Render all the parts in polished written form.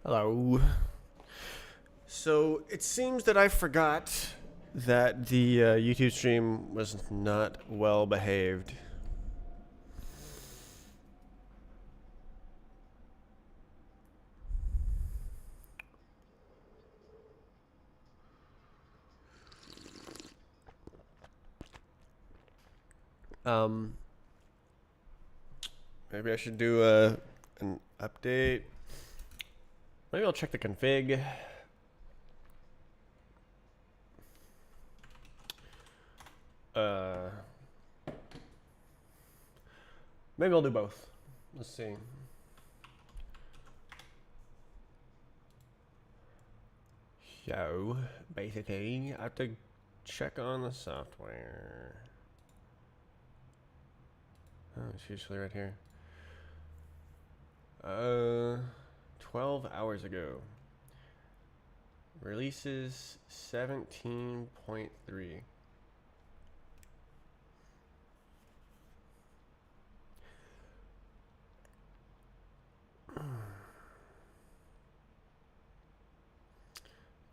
Hello. So it seems that I forgot that the YouTube stream was not well behaved. Um, Maybe I should do an update. Maybe I'll check the config. Maybe I'll do both. Let's see. So basically, I have to check on the software. Oh, it's usually right here. 12 hours ago. Releases 17.3.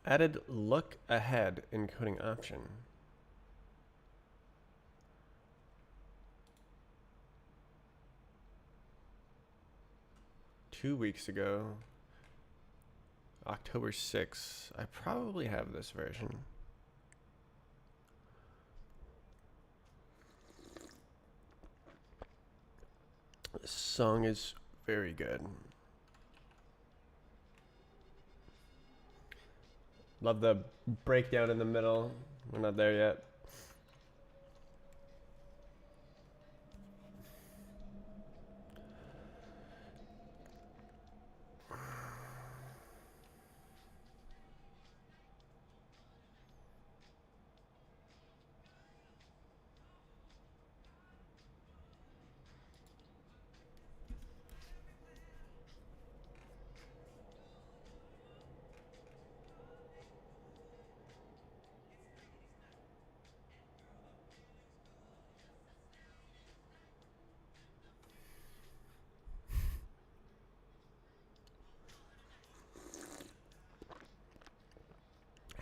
Added look ahead encoding option. Two weeks ago, October 6th. I probably have this version. This song is very good. Love the breakdown in the middle. We're not there yet.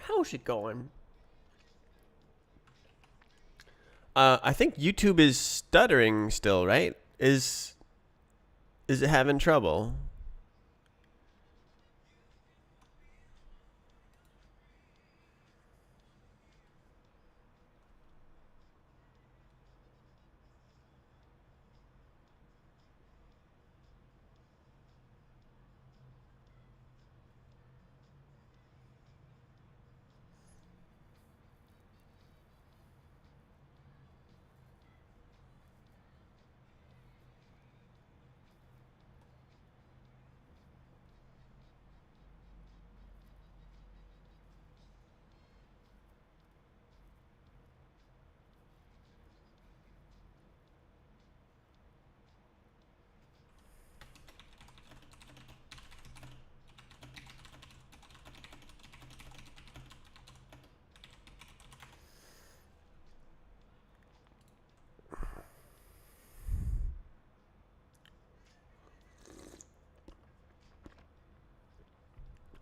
How's it going? I think YouTube is stuttering still, right? Is it having trouble?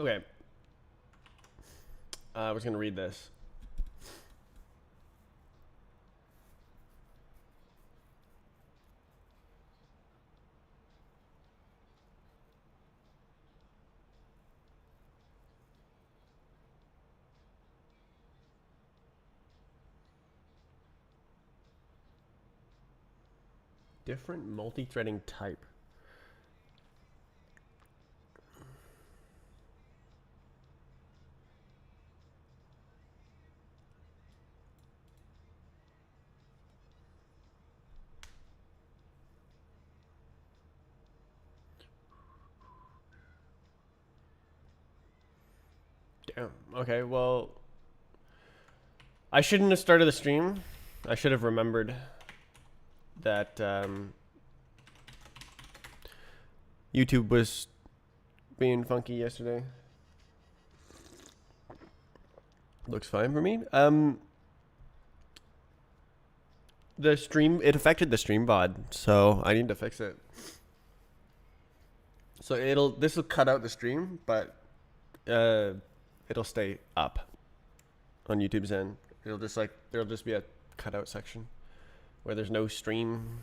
Okay. I was gonna read this. Different multi-threading type. Damn. Okay, well, I shouldn't have started the stream. I should have remembered that YouTube was being funky yesterday. Looks fine for me. The stream, it affected the stream VOD, so I need to fix it. So this will cut out the stream, but it'll stay up on YouTube's end. There'll just be a cutout section where there's no stream.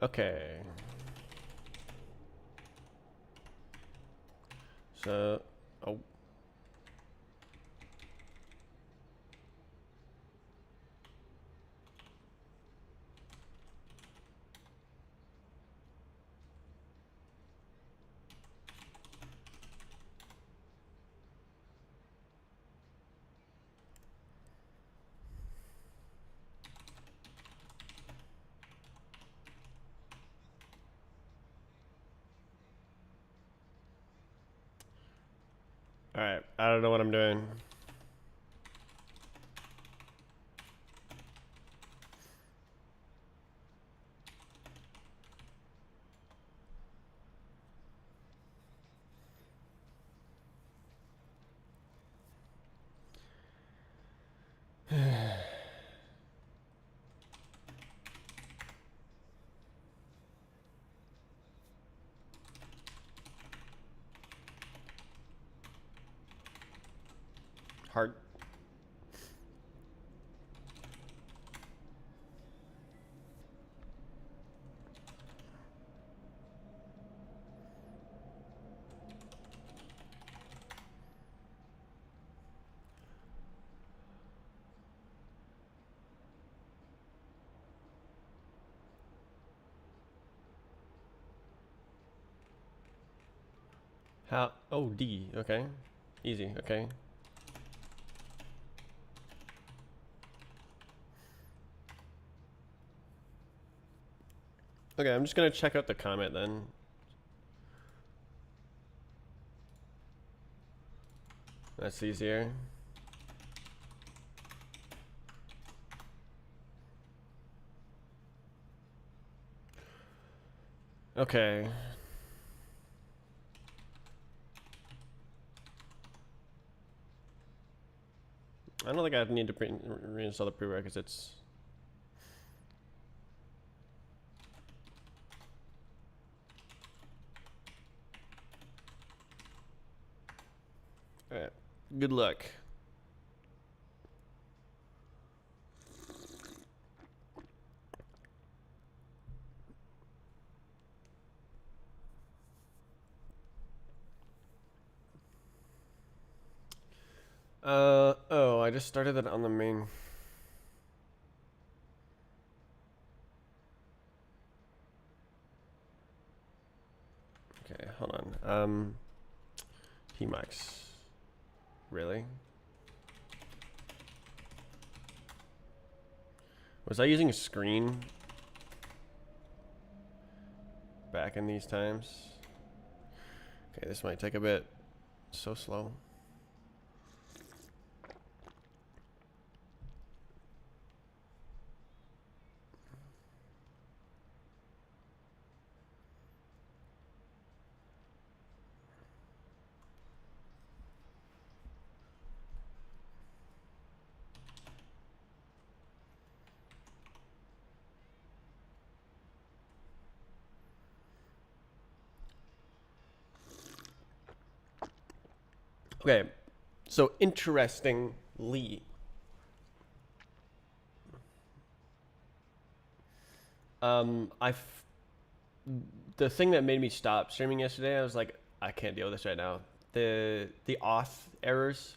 Okay. So, oh. All right, I don't know what I'm doing. Hard. How? Oh, D. Okay. Easy. Okay. Okay, I'm just gonna check out the comment then. That's easier. Okay. I don't think I need to reinstall the prerequisites. All right. Good luck. Oh, I just started it on the main. Okay, hold on. Pmax. Really? Was I using a screen back in these times? Okay, this might take a bit. So slow. Okay, so interestingly, the thing that made me stop streaming yesterday, I was like, I can't deal with this right now. The auth errors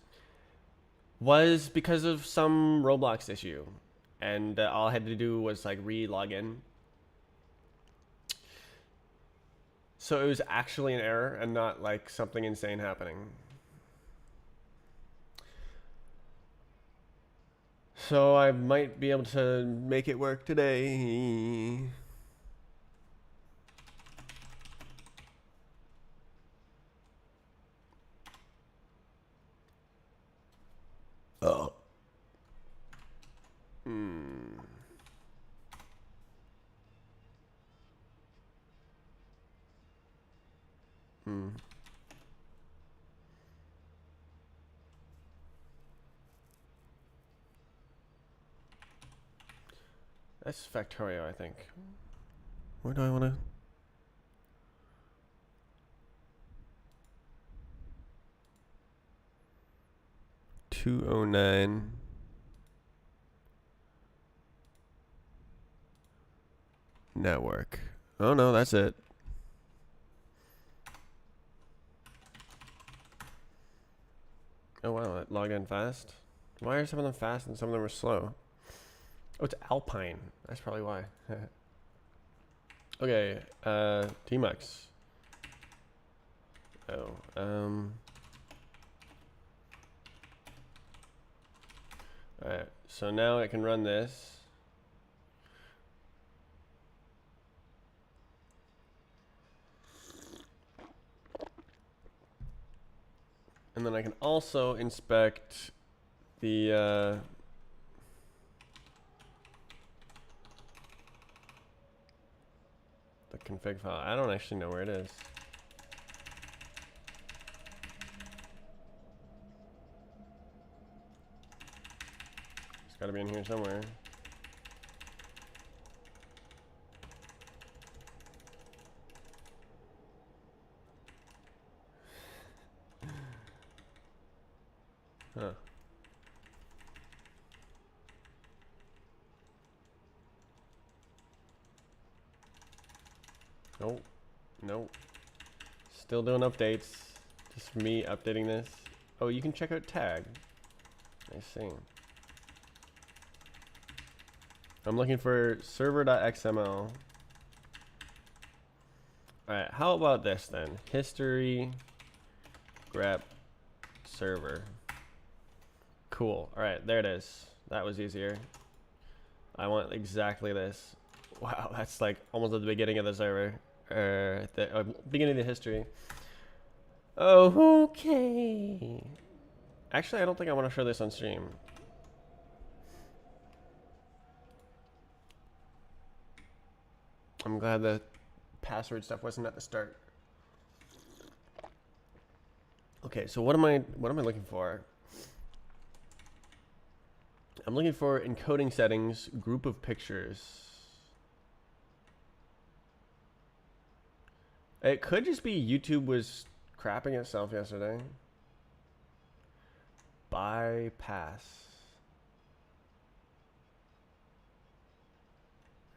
was because of some Roblox issue, and all I had to do was like re-log in. So it was actually an error and not like something insane happening. So I might be able to make it work today. Oh. That's Factorio, I think. Where do I want to? 209. Network. Oh no, that's it. Oh wow, that logged in fast. Why are some of them fast and some of them are slow? Oh, it's Alpine. That's probably why. Okay, Tmux. Oh, alright, so now I can run this. And then I can also inspect the config file. I don't actually know where it is. It's got to be in here somewhere. Huh. Nope. Nope. Still doing updates. Just me updating this. Oh, you can check out tag. I see. I'm looking for server.xml. Alright, how about this then? History grep server. Cool. Alright, there it is. That was easier. I want exactly this. Wow, that's like almost at the beginning of the server. The beginning of the history. Oh, okay. Actually, I don't think I want to show this on stream. I'm glad the password stuff wasn't at the start. Okay, so what am I looking for? I'm looking for encoding settings, group of pictures. It could just be YouTube was crapping itself yesterday. Bypass.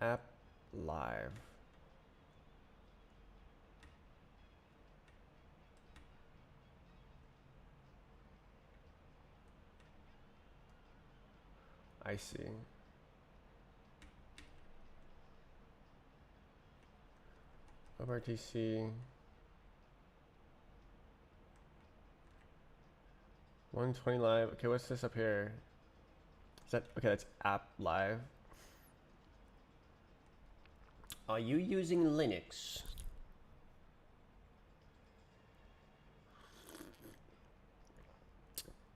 App live. I see. WebRTC 120 live. Okay, what's this up here? Is that okay? That's app live. Are you using Linux?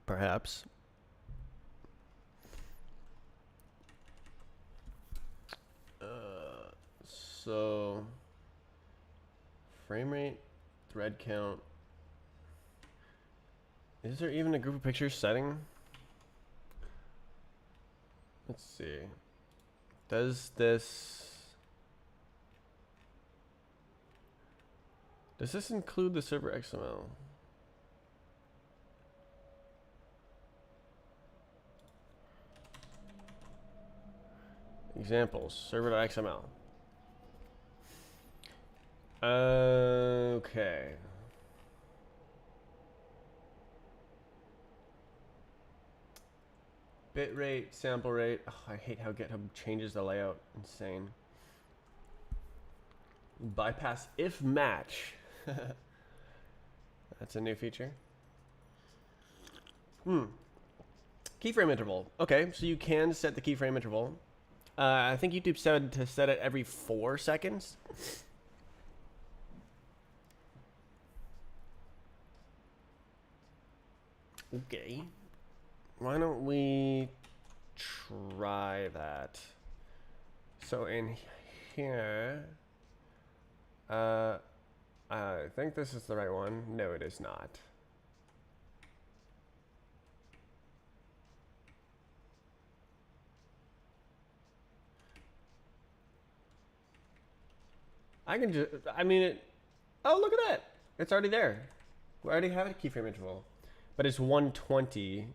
Perhaps. So frame rate, thread count. Is there even a group of pictures setting? Let's see. Does this include the server XML? Examples, server.xml. Okay. Bitrate, sample rate. Oh, I hate how GitHub changes the layout. Insane. Bypass if match. That's a new feature. Keyframe interval. Okay, so you can set the keyframe interval. I think YouTube said to set it every 4 seconds. Okay. Why don't we try that? So in here, I think this is the right one. No, it is not. I can just, I mean, oh, look at that. It's already there. We already have a keyframe interval, but it's 120.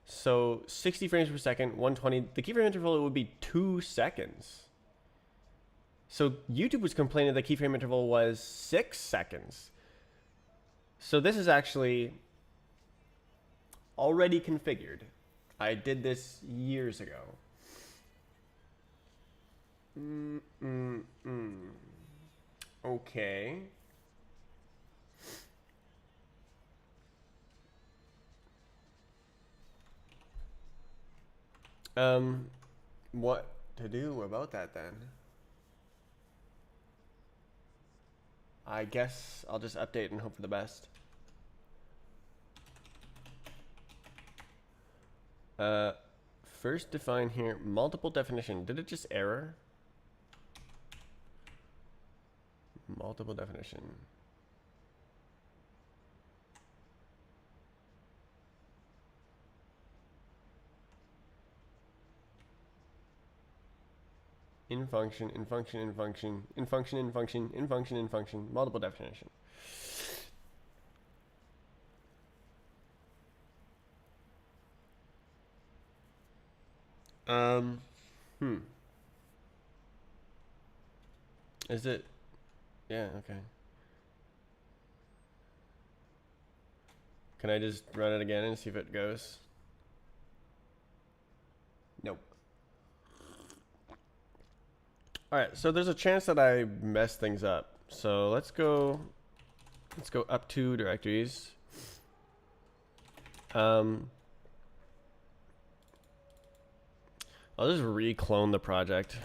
So 60 frames per second, 120. The keyframe interval would be 2 seconds. So YouTube was complaining the keyframe interval was 6 seconds. So this is actually already configured. I did this years ago. Okay. What to do about that then? I guess I'll just update and hope for the best. First define here, multiple definition. Did it just error? Multiple definition. In function, in function, in function, in function, in function, in function, in function, multiple definition. Is it? Yeah, okay. Can I just run it again and see if it goes? Nope. All right, so there's a chance that I mess things up. So let's go up to directories. I'll just re-clone the project.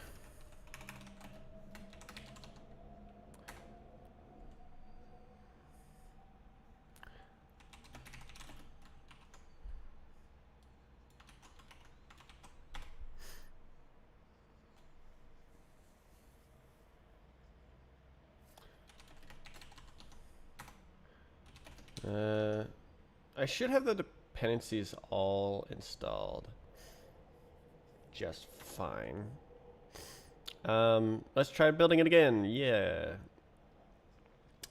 I should have the dependencies all installed just fine. Let's try building it again. Yeah.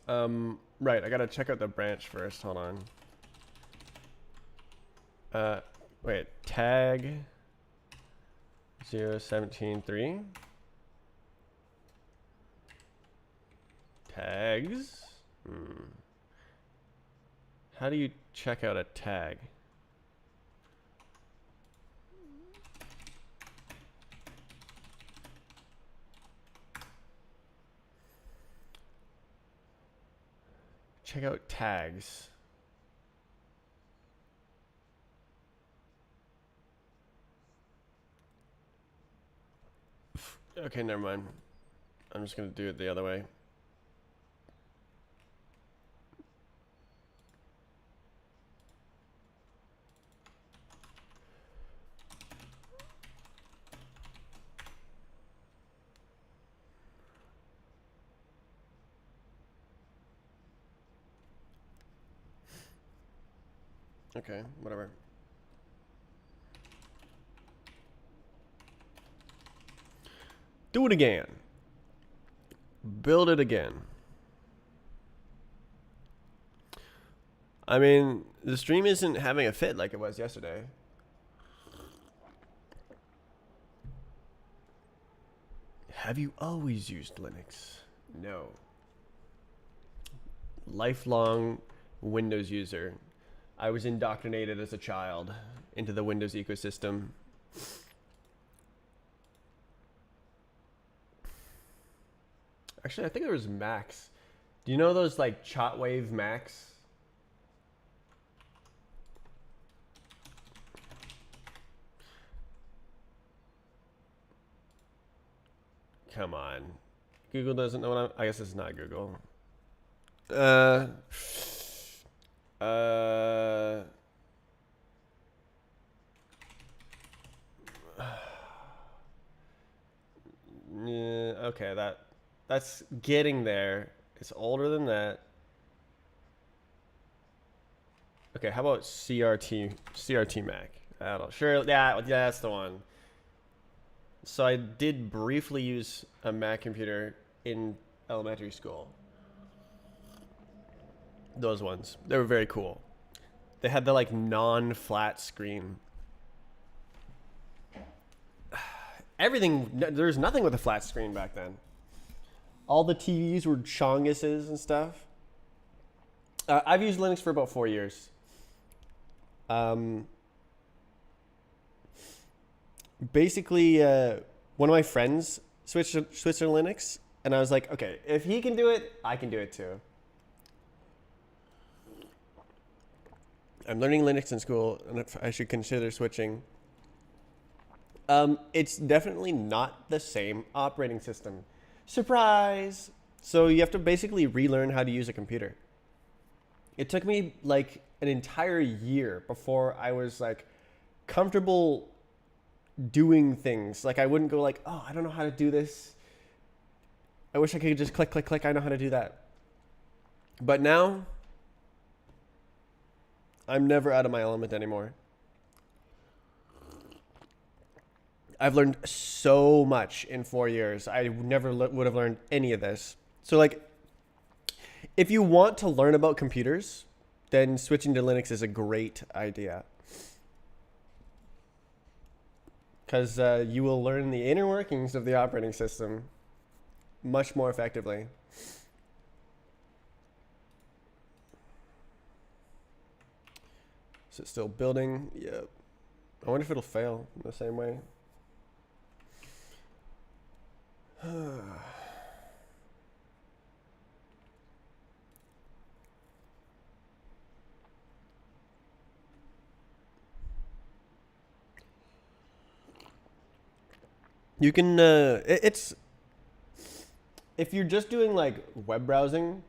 Right, I gotta check out the branch first. Hold on. Wait, tag 0173 tags. How do you check out a tag? Check out tags. Okay, never mind. I'm just gonna do it the other way. Okay, whatever. Do it again. Build it again. I mean, the stream isn't having a fit like it was yesterday. Have you always used Linux? No. Lifelong Windows user. I was indoctrinated as a child into the Windows ecosystem. Actually, I think there was Macs. Do you know those like Shotwave Macs? Come on. Google doesn't know what I guess it's not Google. Yeah, okay, that's getting there. It's older than that. Okay, how about CRT Mac? I don't sure. Yeah, that's the one. So I did briefly use a Mac computer in elementary school. Those ones. They were very cool. They had the like non-flat screen. Everything, there's nothing with a flat screen back then. All the TVs were Chonguses and stuff. I've used Linux for about 4 years. Basically, one of my friends switched to Linux, and I was like, okay, if he can do it, I can do it too. I'm learning Linux in school, and I should consider switching. It's definitely not the same operating system. Surprise! So you have to basically relearn how to use a computer. It took me like an entire year before I was like comfortable doing things. Like I wouldn't go like, oh, I don't know how to do this. I wish I could just click, click, click. I know how to do that. But now, I'm never out of my element anymore. I've learned so much in 4 years. I never would have learned any of this. So like, if you want to learn about computers, then switching to Linux is a great idea. Because you will learn the inner workings of the operating system much more effectively. Is it still building? Yep. I wonder if it'll fail in the same way. You can, it's, if you're just doing like web browsing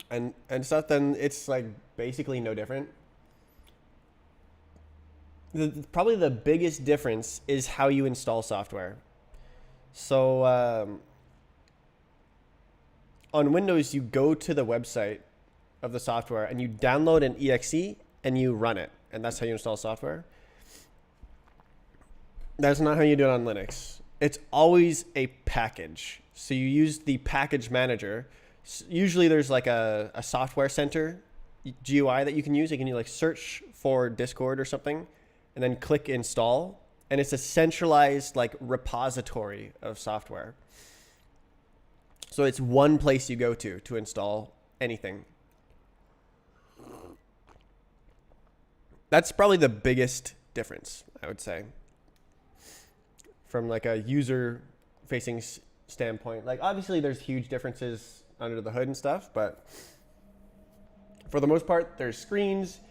and stuff, then it's like basically no different. Probably the biggest difference is how you install software. So on Windows, you go to the website of the software and you download an exe and you run it. And that's how you install software. That's not how you do it on Linux. It's always a package. So you use the package manager. Usually there's like a software center GUI that you can use. You can like search for Discord or something and then click install. And it's a centralized like repository of software. So it's one place you go to install anything. That's probably the biggest difference, I would say, from like a user facing standpoint. Like obviously there's huge differences under the hood and stuff, but for the most part, there's screens,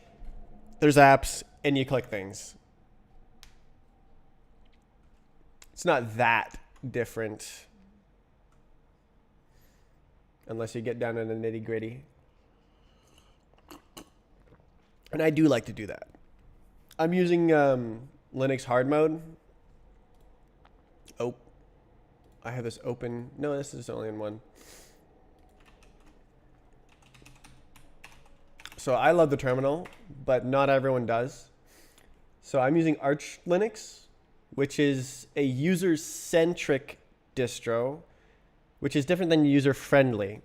there's apps, and you click things. It's not that different unless you get down to the nitty gritty. And I do like to do that. I'm using Linux hard mode. Oh, I have this open. No, this is only in one. So I love the terminal, but not everyone does. So I'm using Arch Linux, which is a user-centric distro, which is different than user-friendly.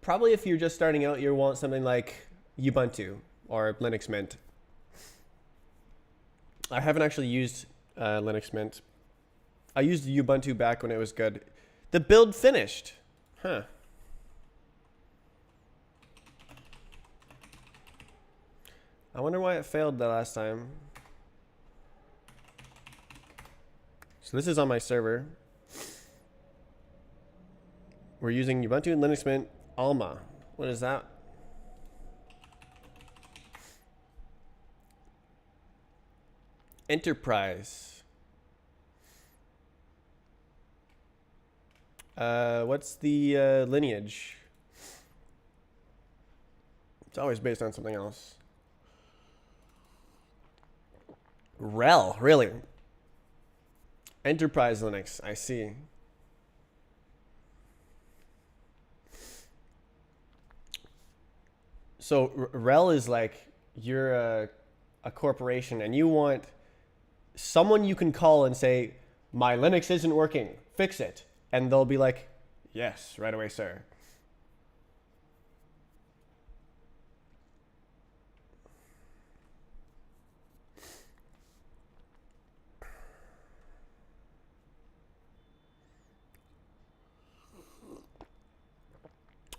Probably if you're just starting out, you want something like Ubuntu or Linux Mint. I haven't actually used Linux Mint. I used Ubuntu back when it was good. The build finished. Huh. I wonder why it failed the last time. So this is on my server. We're using Ubuntu and Linux Mint Alma. What is that? Enterprise. What's the lineage? It's always based on something else. RHEL, really? Enterprise Linux, I see. So RHEL is like you're a corporation and you want someone you can call and say, My Linux isn't working. Fix it. And they'll be like, yes, right away, sir.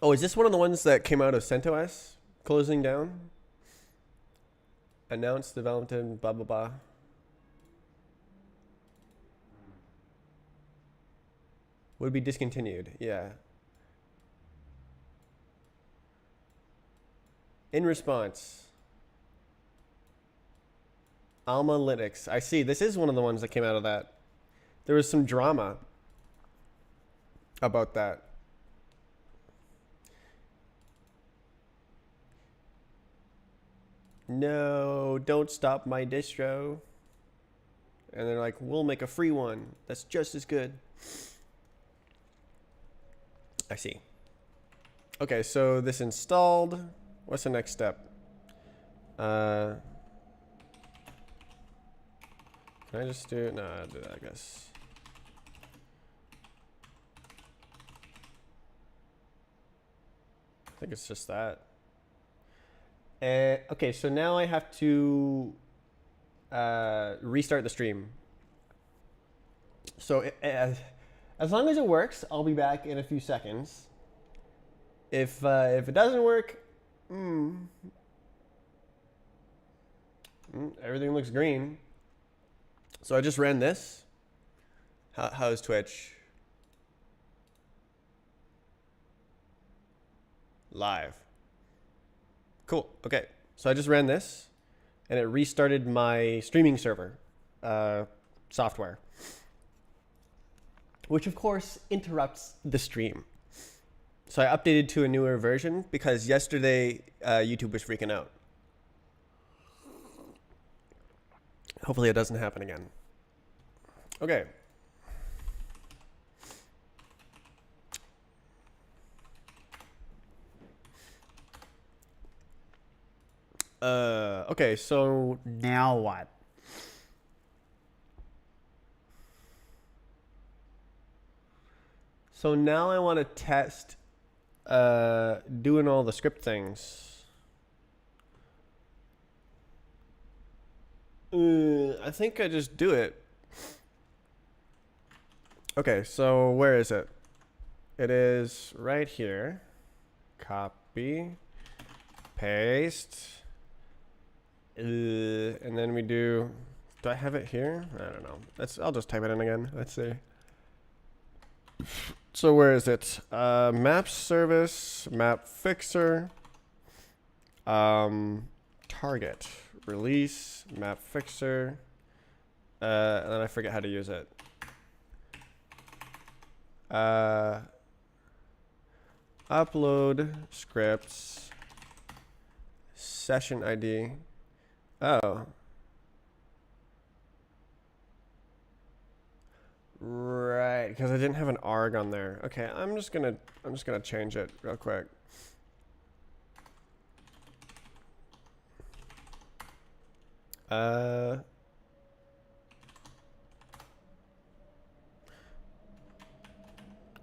Oh, is this one of the ones that came out of CentOS closing down? Announced development, blah, blah, blah. Would be discontinued, yeah. In response, Alma Linux. I see. This is one of the ones that came out of that. There was some drama about that. No, don't stop my distro. And they're like, we'll make a free one that's just as good. I see. Okay, so this installed. What's the next step? Can I just do it? No, I'll do that, I guess. I think it's just that. Okay, so now I have to restart the stream. So as long as it works, I'll be back in a few seconds. If it doesn't work, everything looks green. So I just ran this. How's Twitch? Live. Cool. Okay. So I just ran this, and it restarted my streaming server software, which of course interrupts the stream. So I updated to a newer version because yesterday YouTube was freaking out. Hopefully it doesn't happen again. Okay. Okay, so now what? So now I want to test doing all the script things. I think I just do it. Okay, so where is it? It is right here. Copy, paste, and then we do I have it here? I don't know. I'll just type it in again. Let's see. So where is it? Map service, map fixer, target, release, map fixer, and then I forget how to use it. Upload scripts, session ID. Oh. Right, because I didn't have an arg on there. Okay, I'm just gonna change it real quick.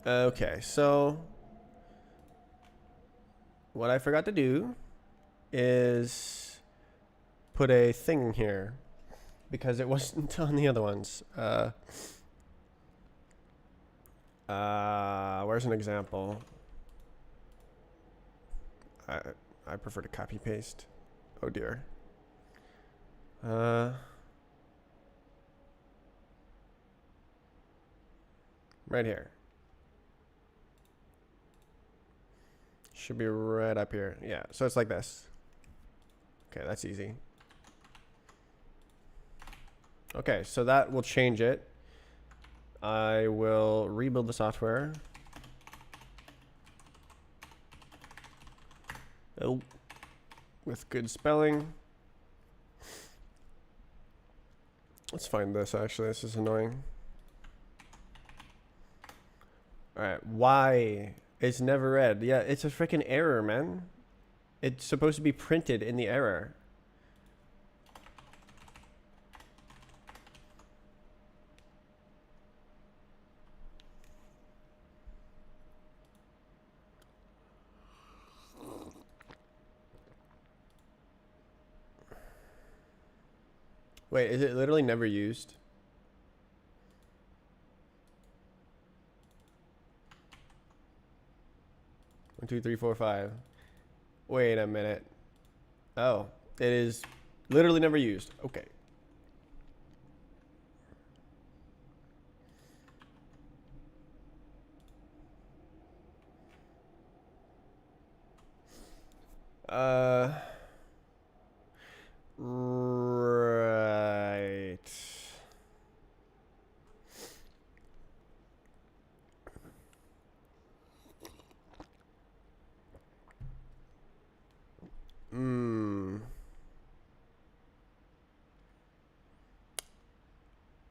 Okay, so what I forgot to do is put a thing here because it wasn't on the other ones. Where's an example? I prefer to copy paste. Oh dear. Right here. Should be right up here. Yeah, so it's like this. Okay, that's easy. Okay, so that will change it. I will rebuild the software. Oh, with good spelling. Let's find this, actually. This is annoying. All right, why? It's never read. Yeah, it's a freaking error, man. It's supposed to be printed in the error. Wait, is it literally never used? One, two, three, four, five. Wait a minute. Oh, it is literally never used. Okay. Right. Hmm.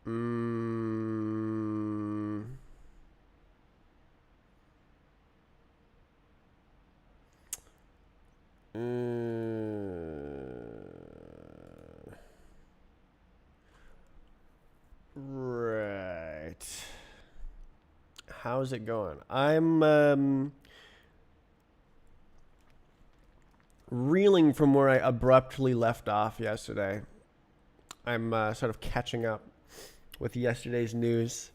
Hmm. Right. How's it going? I'm reeling from where I abruptly left off yesterday. I'm sort of catching up with yesterday's news.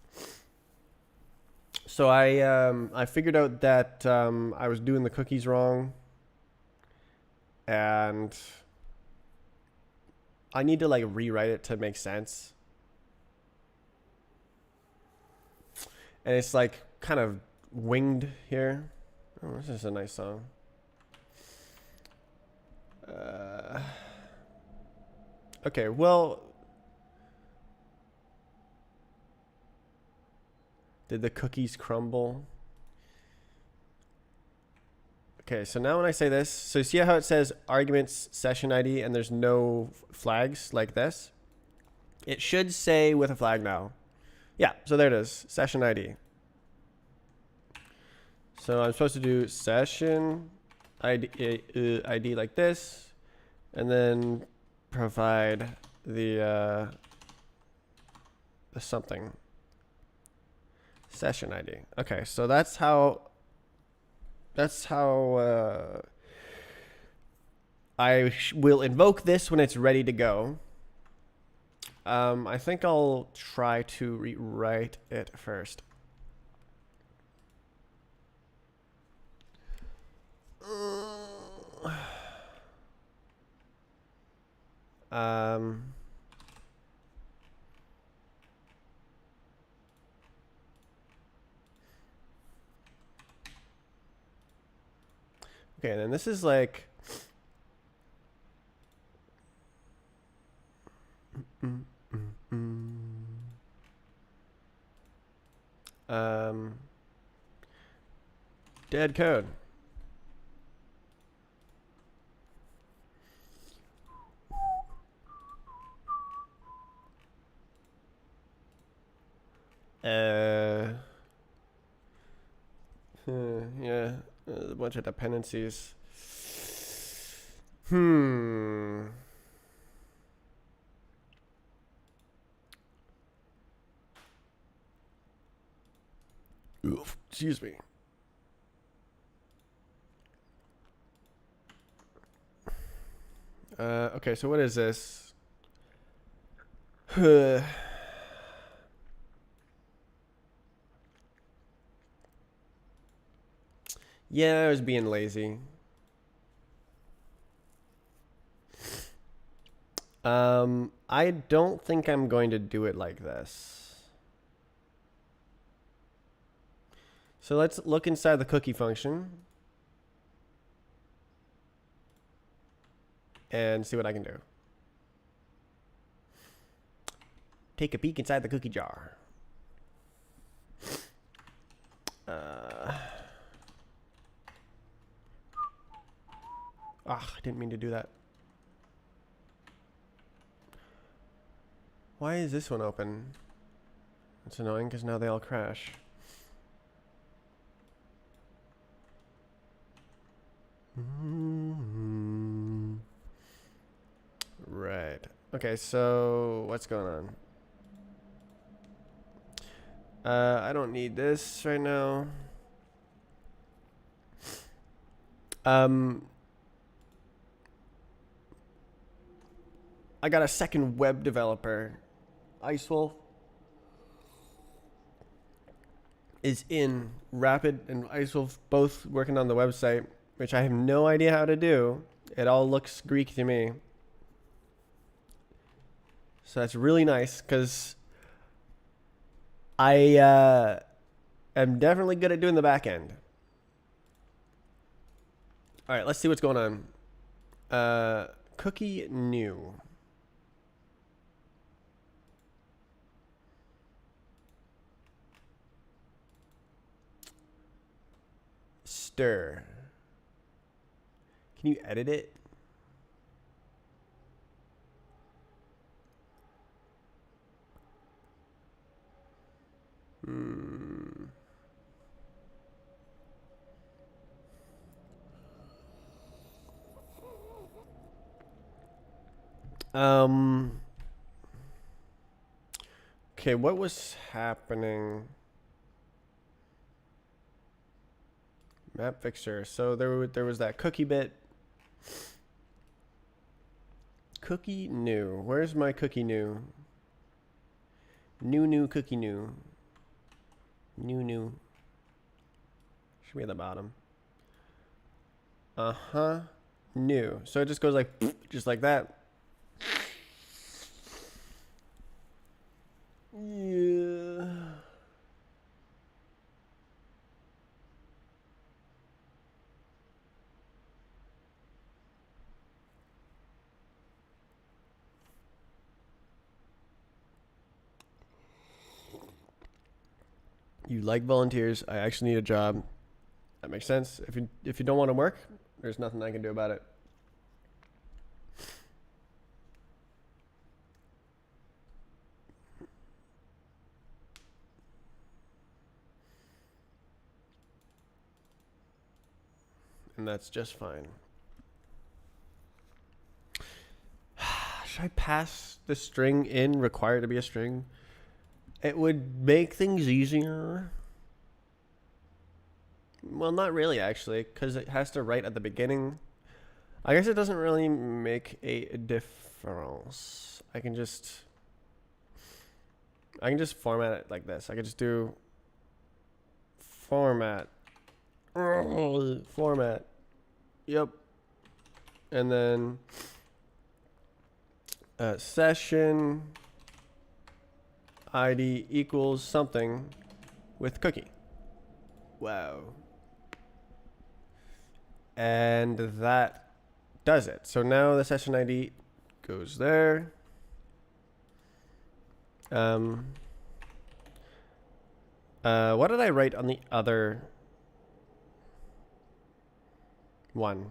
So I figured out that I was doing the cookies wrong, and I need to like rewrite it to make sense. And it's like kind of winged here. Oh, this is a nice song. Okay, well, did the cookies crumble? Okay, so now when I say this, so see how it says arguments session ID and there's no flags like this? It should say with a flag now. Yeah, so there it is, session ID. So I'm supposed to do session ID like this, and then provide the something. Session ID. Okay, so that's how I will invoke this when it's ready to go. I think I'll try to rewrite it first. Okay, and then this is like dead code. Yeah, a bunch of dependencies. Oof, excuse me. Okay, so what is this? Yeah, I was being lazy. I don't think I'm going to do it like this. So let's look inside the cookie function and see what I can do. Take a peek inside the cookie jar. I didn't mean to do that. Why is this one open? It's annoying because now they all crash. Right. Okay, so what's going on? I don't need this right now. I got a second web developer. Icewolf is in. Rapid and Icewolf both working on the website, which I have no idea how to do. It all looks Greek to me. So that's really nice because I am definitely good at doing the back end. All right, let's see what's going on. Cookie new. Stir. Can you edit it? Okay, what was happening? Map fixer. So there was that cookie bit. Cookie new. Where's my cookie new? New cookie new. New. Should be at the bottom. New. So it just goes like just like that. Yeah. You like volunteers. I actually need a job. That makes sense. If you don't want to work, there's nothing I can do about it. And that's just fine. Should I pass the string in required to be a string? It would make things easier. Well, not really, actually, because it has to write at the beginning. I guess it doesn't really make a difference. I can just format it like this. I can just do format. Format. Yep. And then session ID equals something with cookie. Wow. And that does it. So now the session ID goes there. What did I write on the other one?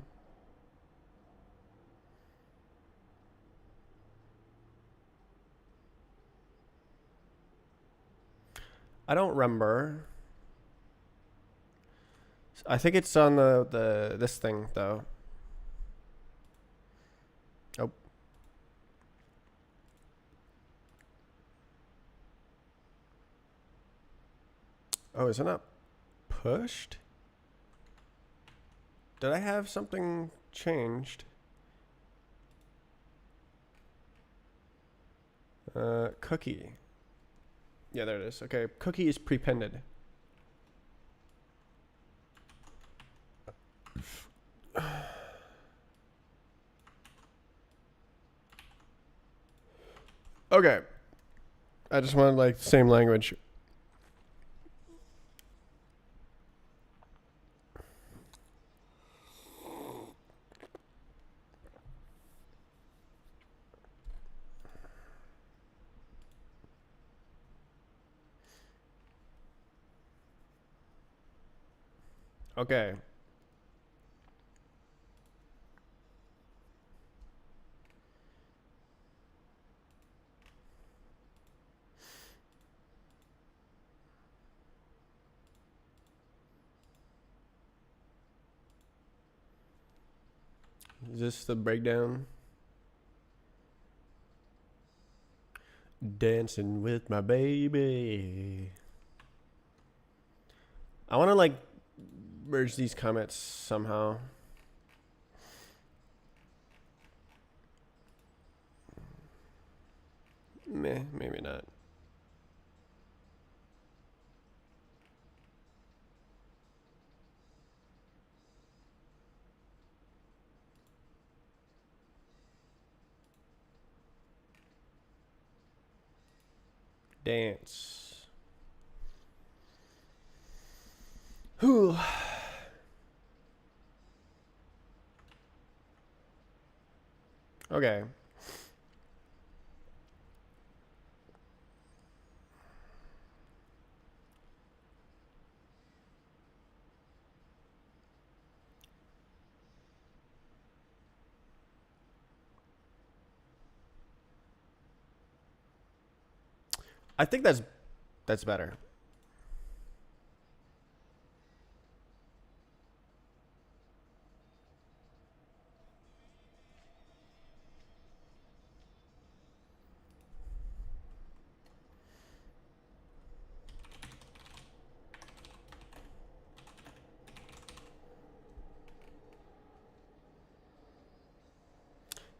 I don't remember. I think it's on the this thing though. Oh. Oh, is it not pushed? Did I have something changed? Cookie. Yeah, there it is. Okay, cookie is prepended. Okay. I just wanted like the same language. Okay. Is this the breakdown? Dancing with my baby. I want to like merge these comments somehow. Meh, maybe not. Dance. Whew. Okay. I think that's better.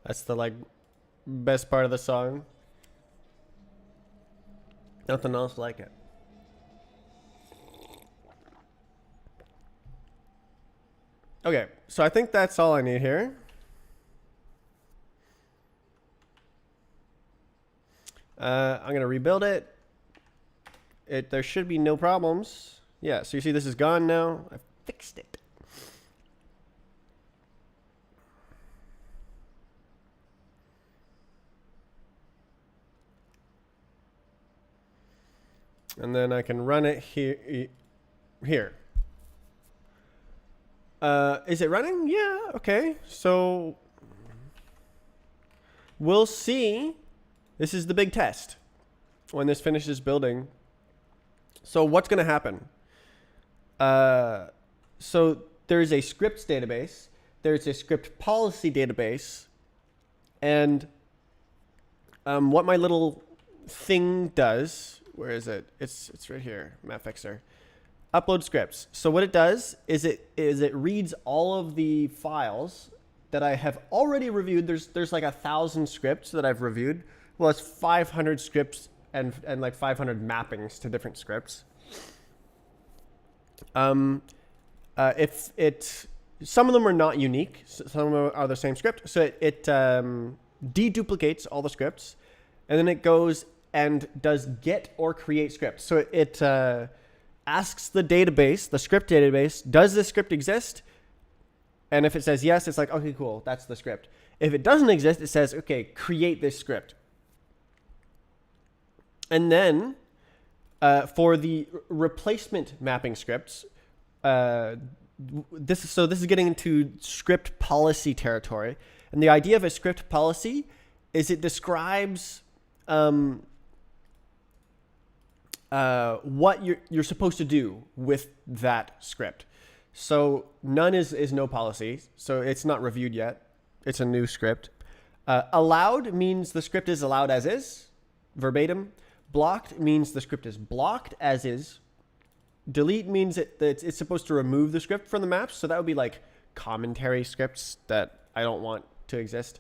That's the like best part of the song. Nothing else like it. Okay, so I think that's all I need here. I'm gonna rebuild it. There should be no problems. Yeah, so you see this is gone now. I fixed it. And then I can run it here. Is it running? Yeah, okay. So we'll see. This is the big test when this finishes building. So what's going to happen? So there's a scripts database. There's a script policy database. And what my little thing does, where is it? It's right here, map fixer. Upload scripts. So what it does is it reads all of the files that I have already reviewed. There's like 1,000 scripts that I've reviewed. Well, it's 500 scripts and like 500 mappings to different scripts. If it some of them are not unique. Some of them are the same script. So it deduplicates all the scripts, and then it goes and does get or create scripts. So it asks the database, the script database, does this script exist? And if it says yes, it's like, okay, cool, that's the script. If it doesn't exist, it says, okay, create this script. And then for the replacement mapping scripts, this is getting into script policy territory. And the idea of a script policy is it describes what you're supposed to do with that script. So none is no policy. So it's not reviewed yet. It's a new script. Allowed means the script is allowed as is, verbatim. Blocked means the script is blocked as is. Delete means it's supposed to remove the script from the maps. So that would be like commentary scripts that I don't want to exist.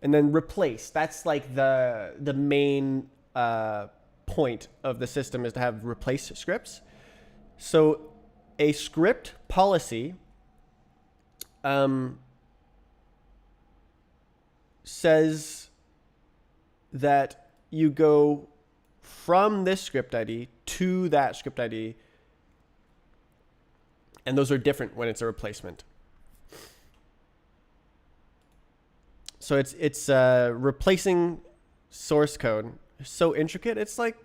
And then replace. That's like the main point of the system is to have replace scripts. So a script policy says that you go from this script ID to that script ID, and those are different when it's a replacement. So it's replacing source code. So intricate. It's like,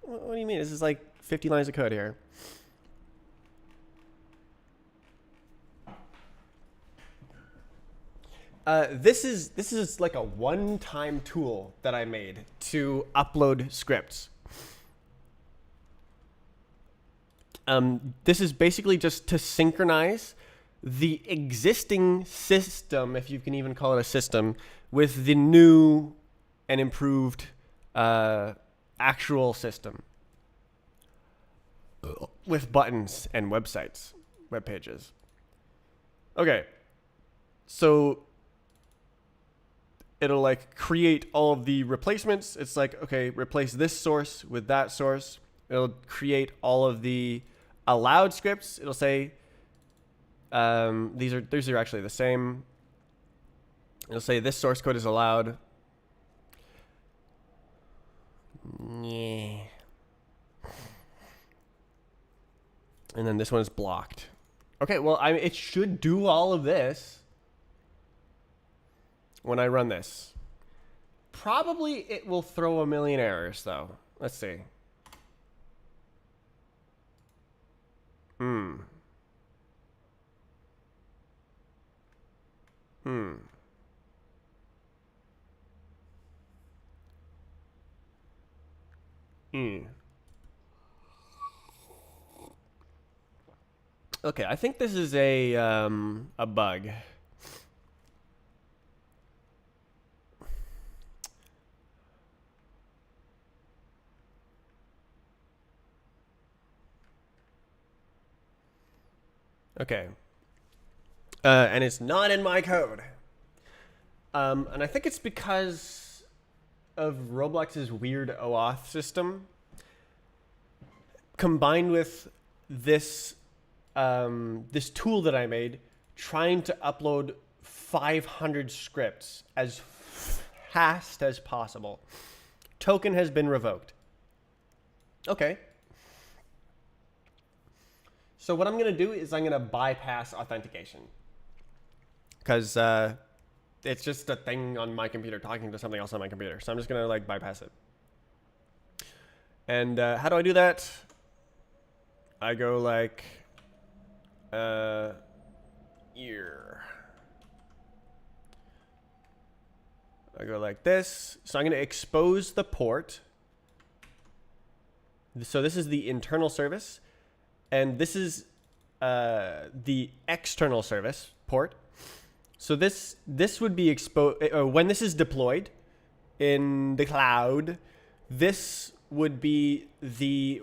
what do you mean? This is like 50 lines of code here. This is like a one-time tool that I made to upload scripts. This is basically just to synchronize the existing system, if you can even call it a system, with the new and improved actual system with buttons and websites, web pages. Okay, so it'll like create all of the replacements. It's like, okay, replace this source with that source. It'll create all of the allowed scripts. It'll say these are actually the same. It'll say this source code is allowed. Yeah. And then this one is blocked. Okay, well, it should do all of this when I run this. Probably it will throw a million errors, though. Let's see. Okay, I think this is a bug. Okay. And it's not in my code. And I think it's because of Roblox's weird OAuth system combined with this this tool that I made trying to upload 500 scripts as fast as possible. Token has been revoked. Okay. So what I'm going to do is I'm going to bypass authentication. Because it's just a thing on my computer talking to something else on my computer. So I'm just going to like bypass it. And how do I do that? I go like here. I go like this. So I'm going to expose the port. So this is the internal service. And this is the external service port. So this would be exposed when this is deployed in the cloud. This would be the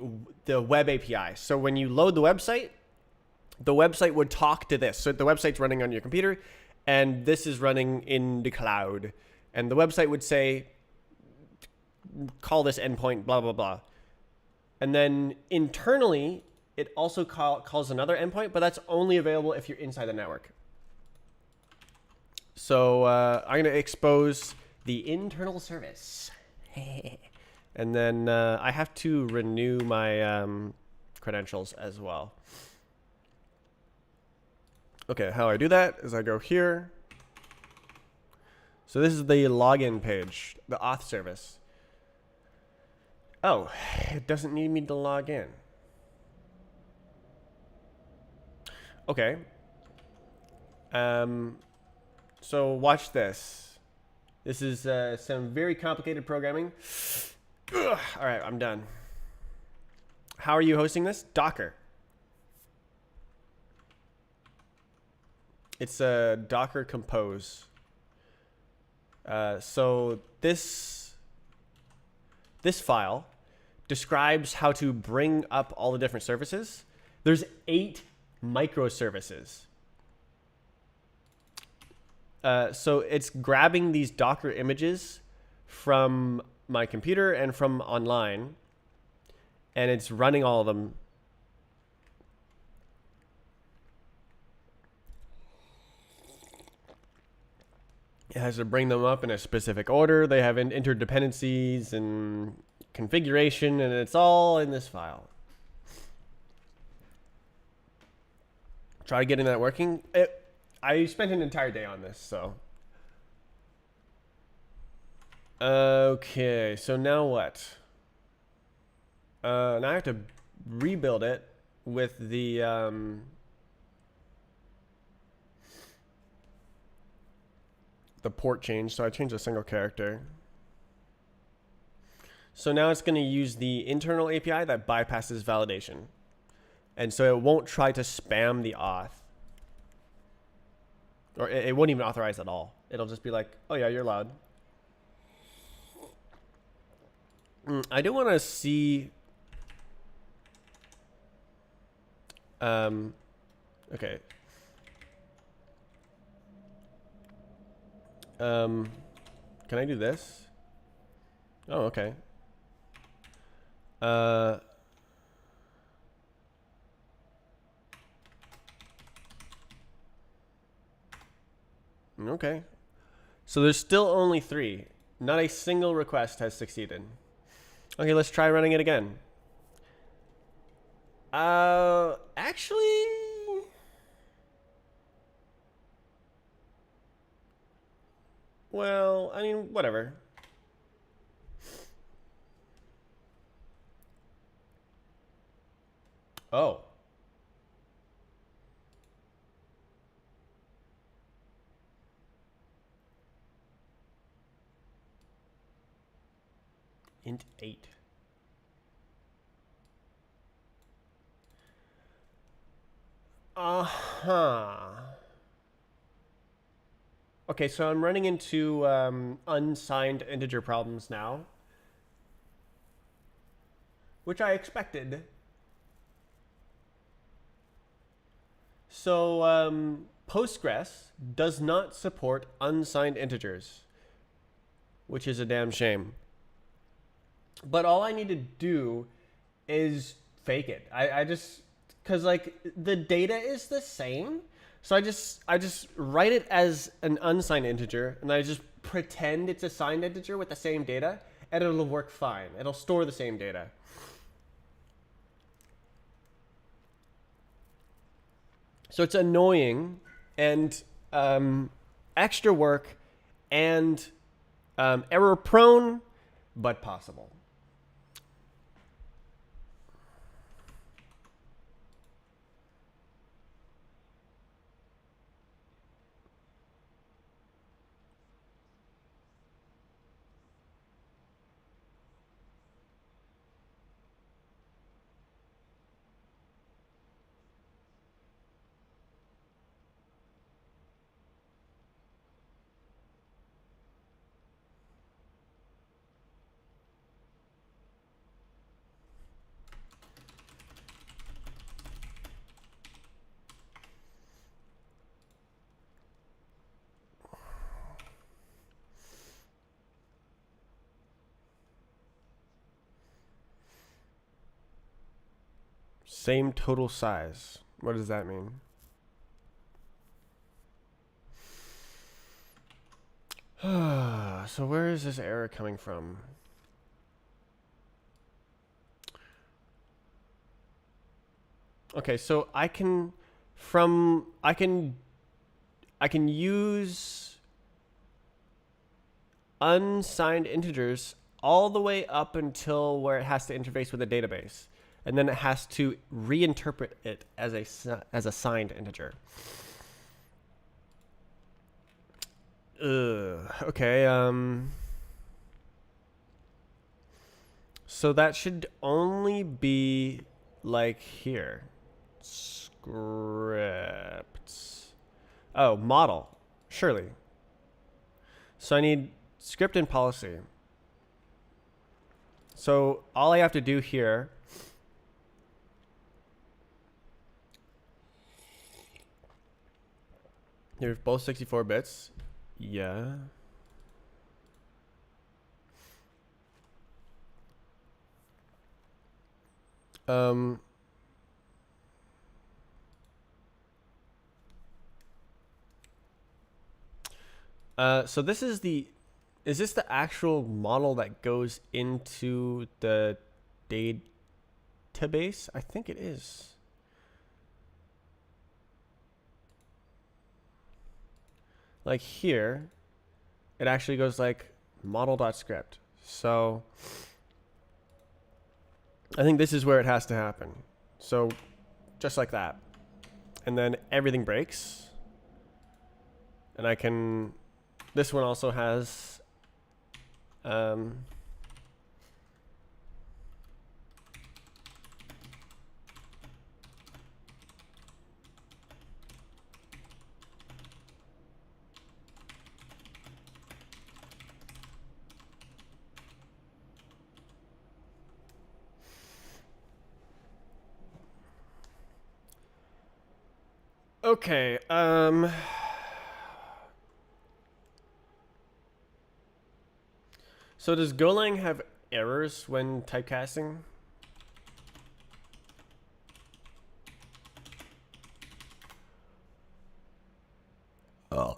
web API. So when you load the website would talk to this. So the website's running on your computer, and this is running in the cloud. And the website would say, call this endpoint, blah, blah, blah. And then internally, it also calls another endpoint, but that's only available if you're inside the network. So I'm going to expose the internal service. And then I have to renew my credentials as well. Okay, how I do that is I go here. So this is the login page, the auth service. Oh, it doesn't need me to log in. Okay. So watch this. This is some very complicated programming. Ugh. All right, I'm done. How are you hosting this? Docker. It's a Docker Compose. So this file describes how to bring up all the different services. There's 8 microservices. So it's grabbing these Docker images from my computer and from online, and it's running all of them. It has to bring them up in a specific order. They have interdependencies and configuration, and it's all in this file. Try getting that working. I spent an entire day on this, so. Okay, so now what? Now I have to rebuild it with the port change. So I changed a single character. So now it's going to use the internal API that bypasses validation. And so it won't try to spam the auth. Or it won't even authorize at all. It'll just be like, oh yeah, you're allowed. I do want to see. Okay. Can I do this? Oh, okay. Uh, okay. So there's still only 3. Not a single request has succeeded. Okay, let's try running it again. Actually, well, I mean, whatever. Oh. Int 8. Uh-huh. Okay, so I'm running into unsigned integer problems now, which I expected. So Postgres does not support unsigned integers, which is a damn shame. But all I need to do is fake it. I just, because like the data is the same, so I just write it as an unsigned integer, and I just pretend it's a signed integer with the same data, and it'll work fine. It'll store the same data. So it's annoying and extra work and error prone, but possible. Same total size. What does that mean? So where is this error coming from? Okay, so I can use unsigned integers all the way up until where it has to interface with a database, and then it has to reinterpret it as a signed integer. Okay. So that should only be like here. Scripts. Oh, model. Surely. So I need script and policy. So all I have to do here They're both 64 bits. Yeah. Um so this is this the actual model that goes into the database? I think it is. Like here, it actually goes like model.script. So I think this is where it has to happen. So just like that. And then everything breaks. And I can, this one also has, okay, So does Golang have errors when typecasting? Oh.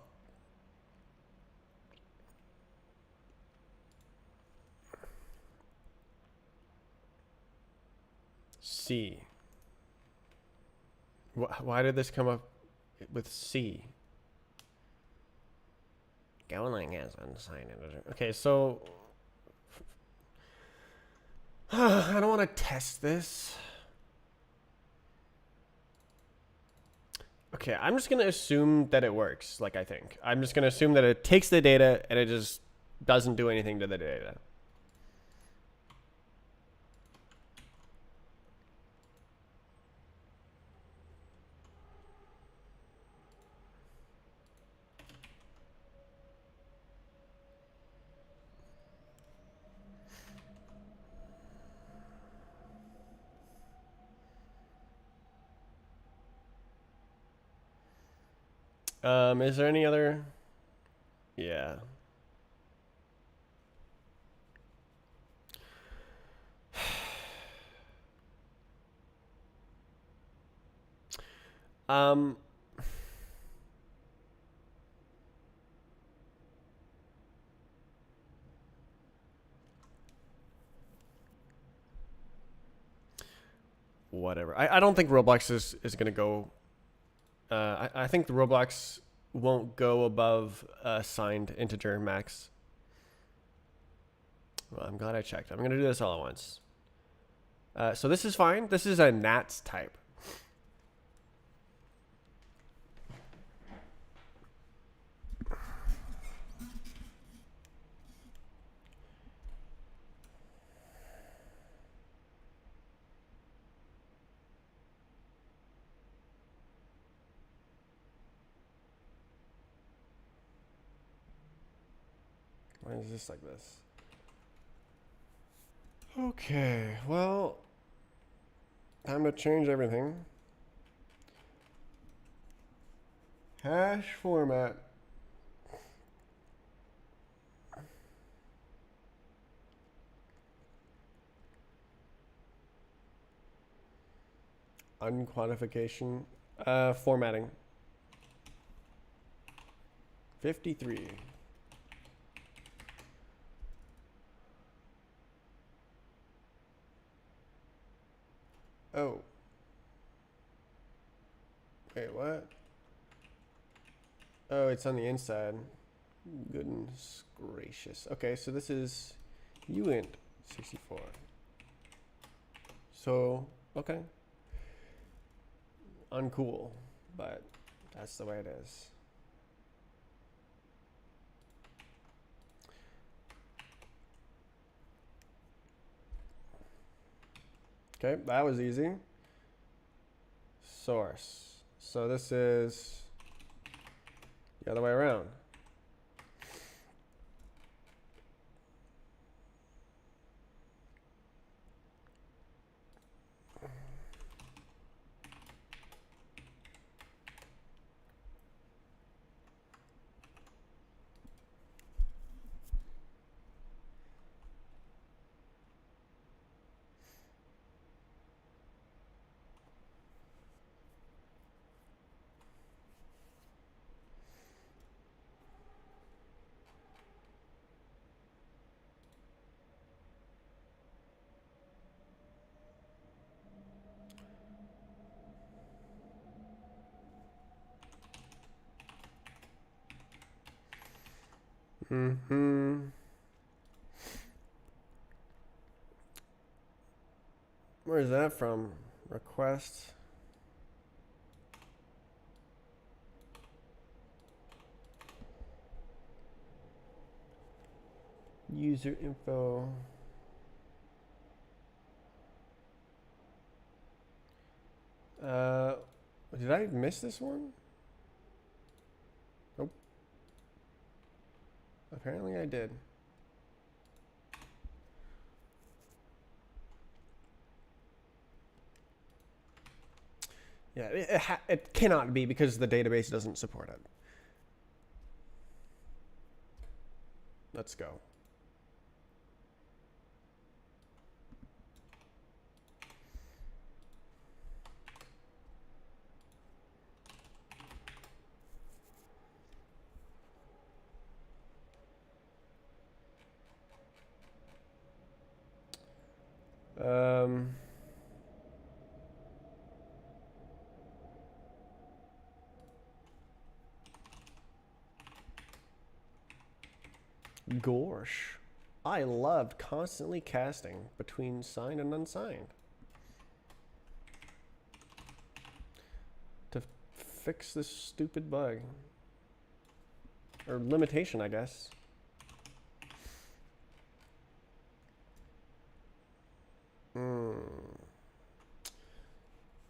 C. Why did this come up with C? Golang has unsigned integer. Okay, so I don't want to test this. Okay, I'm just going to assume that it works, like I think. I'm just going to assume that it takes the data and it just doesn't do anything to the data. Is there any other? Yeah. Um, whatever. I don't think Roblox is going to go. I think the Roblox won't go above signed integer max. Well, I'm glad I checked. I'm going to do this all at once. So this is fine. This is a nats type. Why is this like this? Okay, well, time to change everything. Hash format. Unquantification. Formatting. 53. Oh. Wait, what? Oh, it's on the inside. Goodness gracious. Okay, so this is uint 64. So, okay. Uncool, but that's the way it is. Okay, that was easy. Source. So this is the other way around. Where is that from? Request. User info. Did I miss this one? Nope. Apparently I did. Yeah, it cannot be because the database doesn't support it. Let's go. Um, Gorsh. I loved constantly casting between signed and unsigned. To fix this stupid bug. Or limitation, I guess.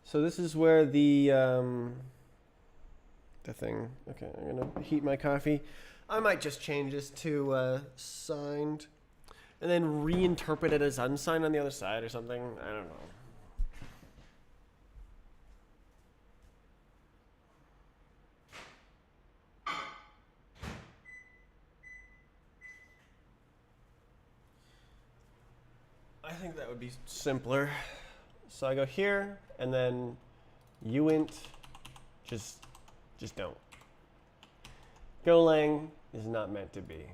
So this is where the thing. Okay, I'm gonna heat my coffee. I might just change this to signed, and then reinterpret it as unsigned on the other side or something. I don't know. I think that would be simpler. So I go here, and then uint, just don't. Golang is not meant to be.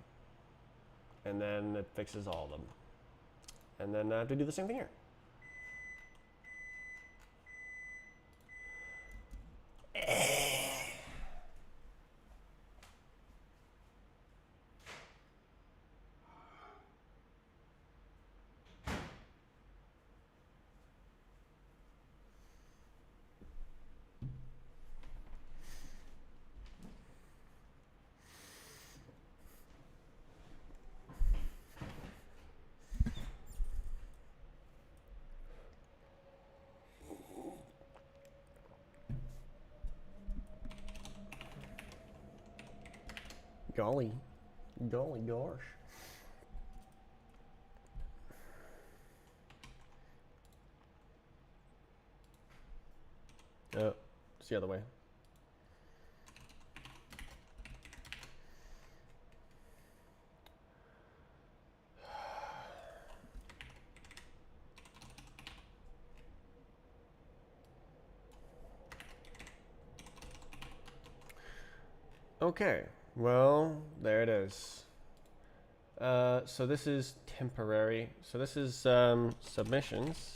And then it fixes all of them. And then I have to do the same thing here. Golly gosh. Oh, it's the other way. Okay, well, there it is. So this is temporary. So this is submissions.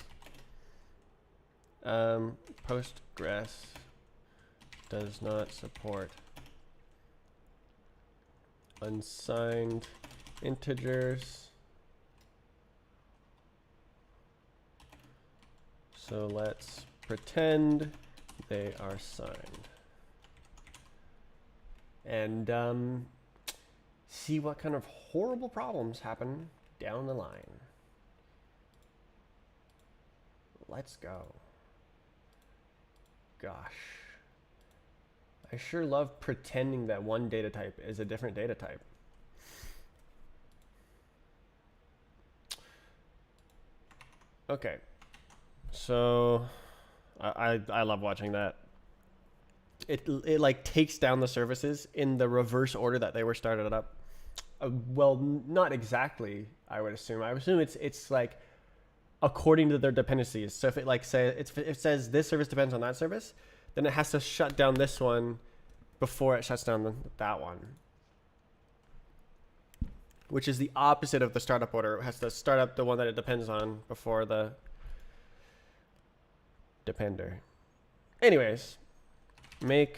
Postgres does not support unsigned integers. So let's pretend they are signed. And see what kind of horrible problems happen down the line. Let's go. Gosh. I sure love pretending that one data type is a different data type. Okay. So I love watching that. It like takes down the services in the reverse order that they were started up. Well, not exactly. I would assume. I would assume it's like according to their dependencies. So if it like it says this service depends on that service, then it has to shut down this one before it shuts down that one. Which is the opposite of the startup order. It has to start up the one that it depends on before the depender. Anyways, make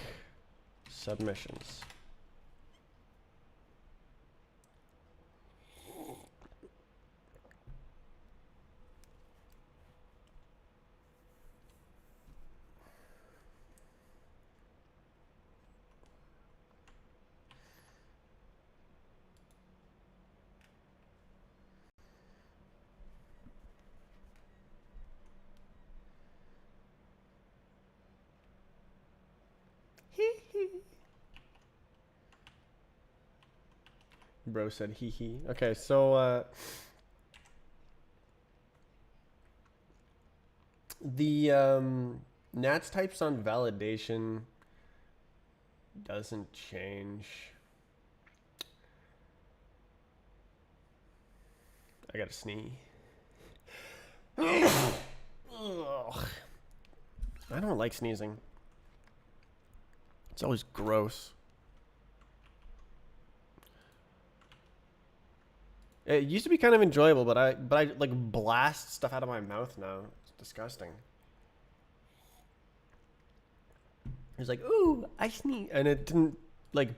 submissions. Bro said hee hee. Okay, so the Nats types on validation doesn't change. I gotta sneeze. I don't like sneezing. It's always gross. It used to be kind of enjoyable, but I like blast stuff out of my mouth now. It's disgusting. It's like, ooh, I sneeze, and it didn't like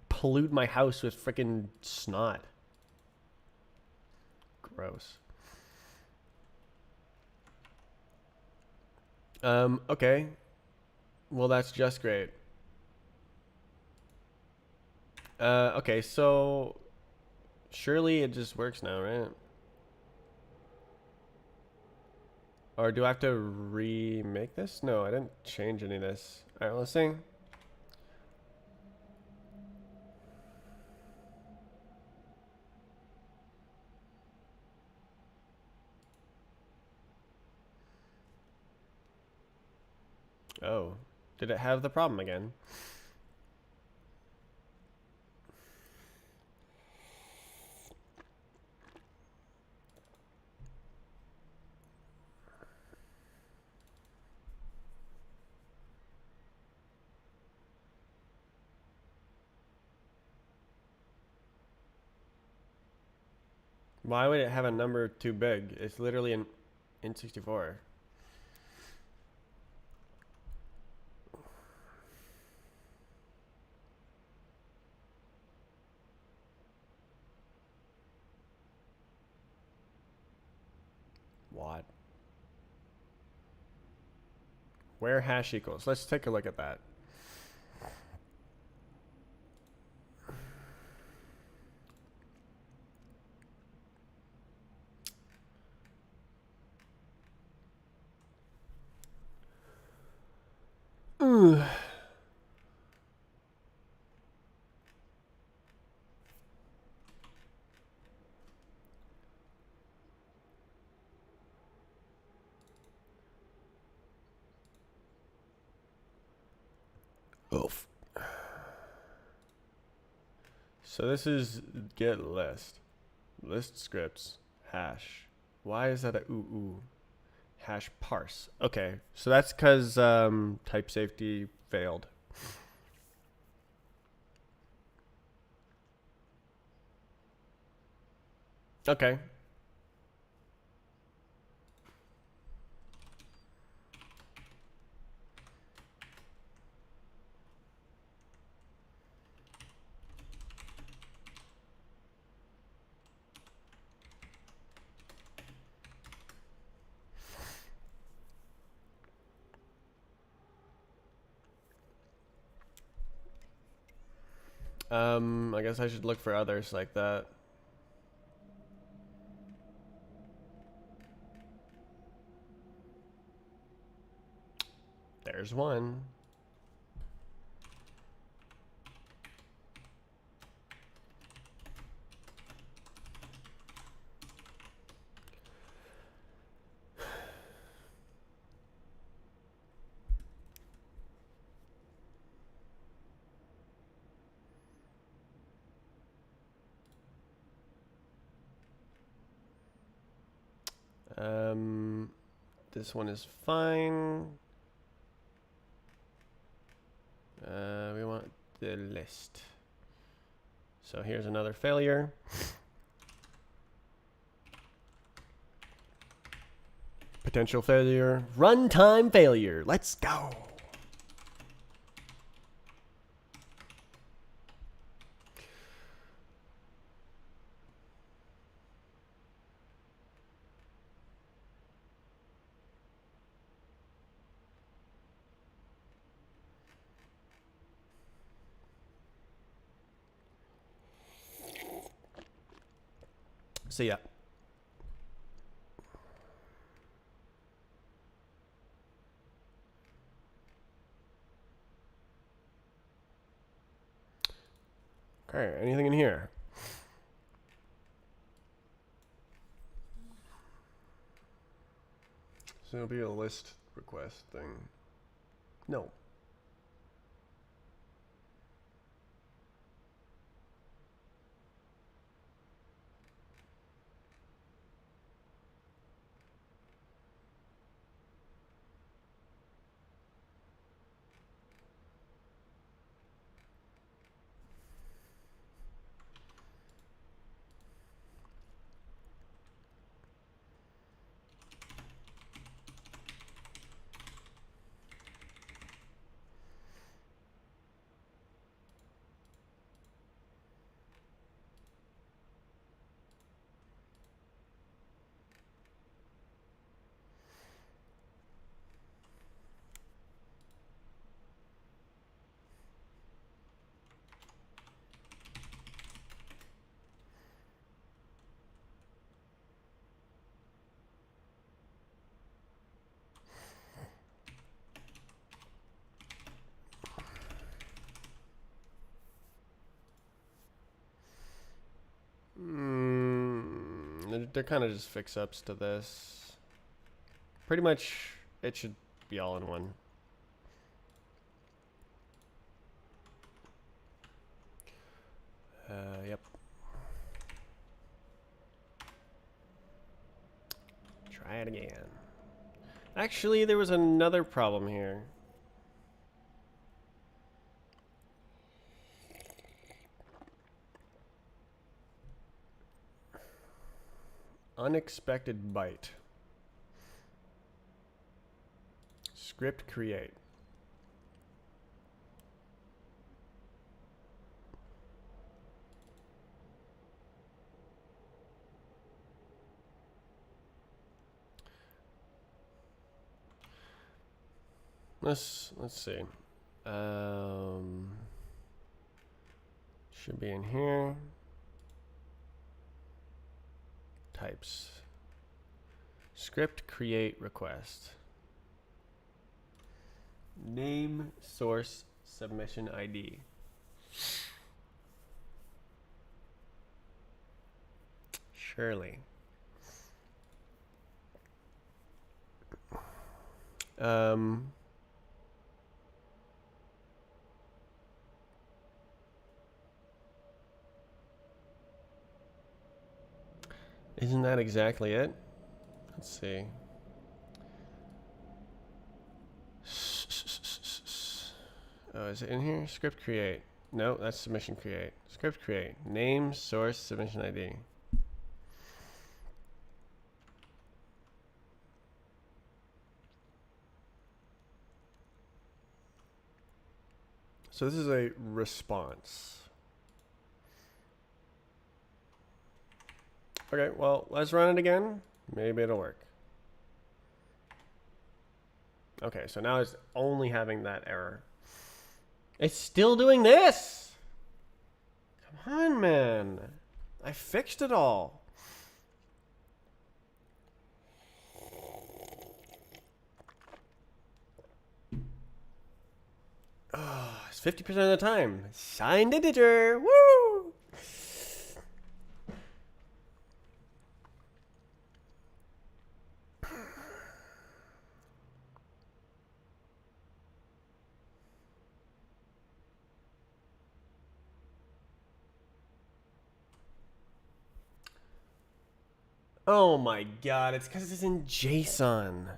pollute my house with freaking snot. Gross. Okay. Well, that's just great. Okay, so surely it just works now, right? Or do I have to remake this? No, I didn't change any of this. All right, let's see. Oh, did it have the problem again? Why would it have a number too big? It's literally an N64. What? Where hash equals? Let's take a look at that. Ugh. Oof. So this is get list. List scripts. Hash. Why is that a ooh? Hash parse. Okay, so that's because type safety failed. Okay. I guess I should look for others like that. There's one. Um, this one is fine. We want the list. So here's another failure. Potential failure. Runtime failure. Let's go. See ya. Okay, anything in here? So it'll be a list request thing. No. They're kind of just fix-ups to this. Pretty much, it should be all in one. Yep. Try it again. Actually, there was another problem here. Unexpected byte. Script create. Let's see. Should be in here. Types. Script create request. Name source submission ID. Surely. Isn't that exactly it? Let's see. Oh, is it in here? Script create. No, that's submission create. Script create. Name, source, submission ID. So this is a response. Okay, well, let's run it again. Maybe it'll work. Okay, so now it's only having that error. It's still doing this! Come on, man. I fixed it all. Oh, it's 50% of the time. Signed integer. Woo! Oh my god, it's because it's in JSON.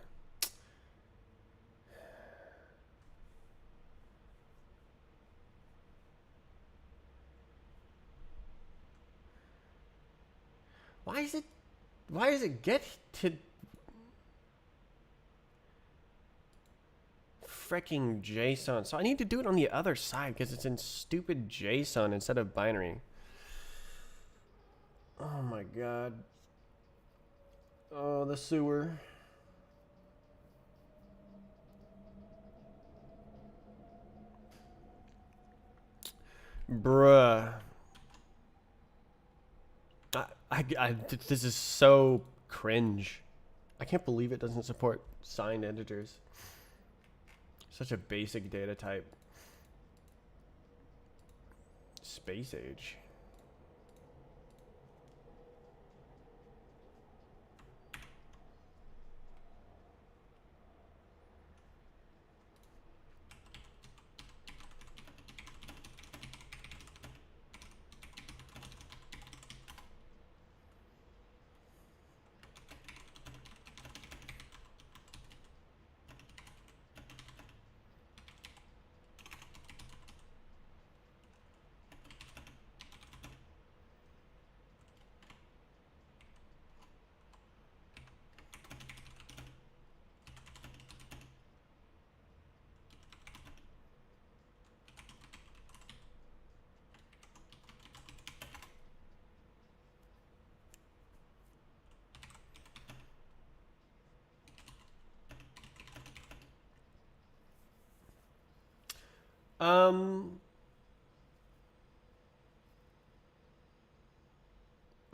Why does it get to freaking JSON? So I need to do it on the other side because it's in stupid JSON instead of binary. Oh my god. Oh, the sewer. Bruh. This is so cringe. I can't believe it doesn't support signed integers. Such a basic data type. Space age.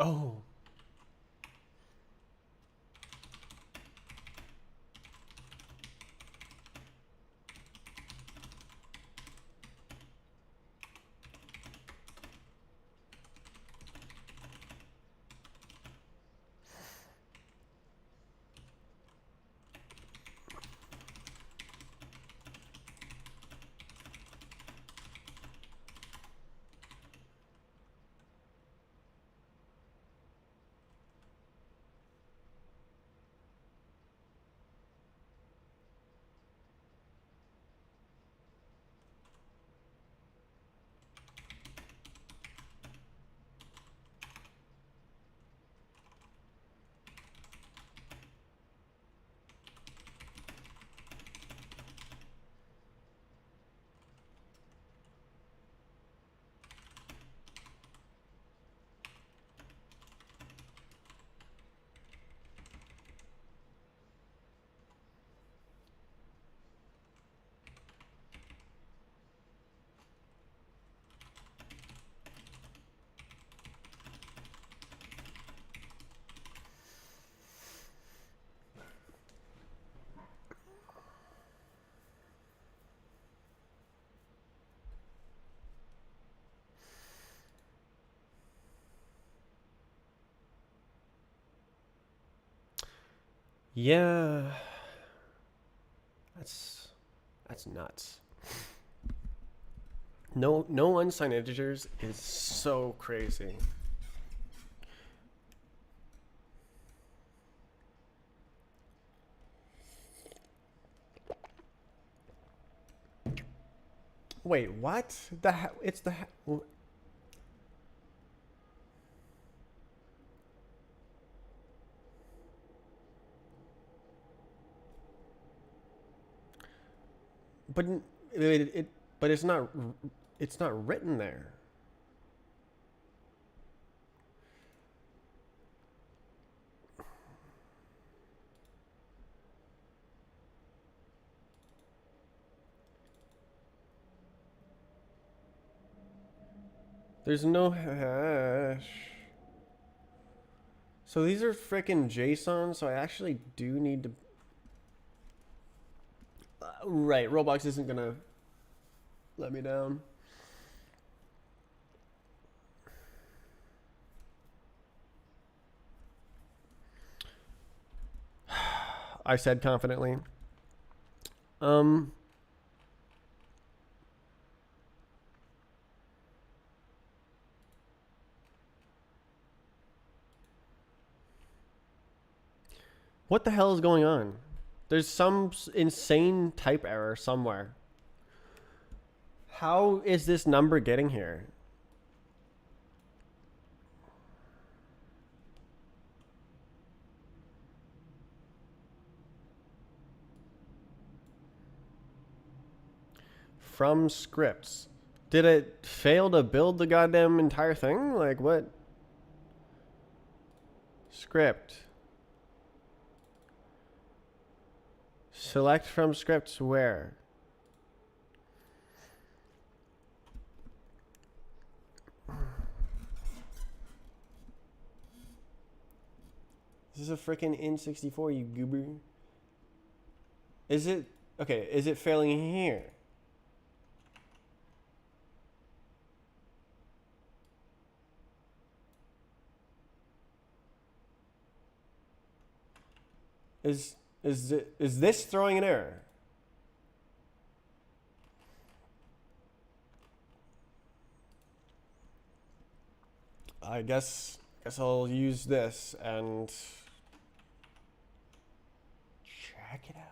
Oh. Yeah, that's that's nuts. No unsigned integers is so crazy. Wait, what? It's but it but it's not written there. There's no hash. So these are freaking JSON, so I actually do need to right, Roblox isn't going to let me down. I said confidently. Um what the hell is going on? There's some insane type error somewhere. How is this number getting here? From scripts. Did it fail to build the goddamn entire thing? Like what? Script. Select from scripts where? This is a freaking N64, you goober. Is it okay? Is it failing here? Is this throwing an error? I guess I'll use this and check it out.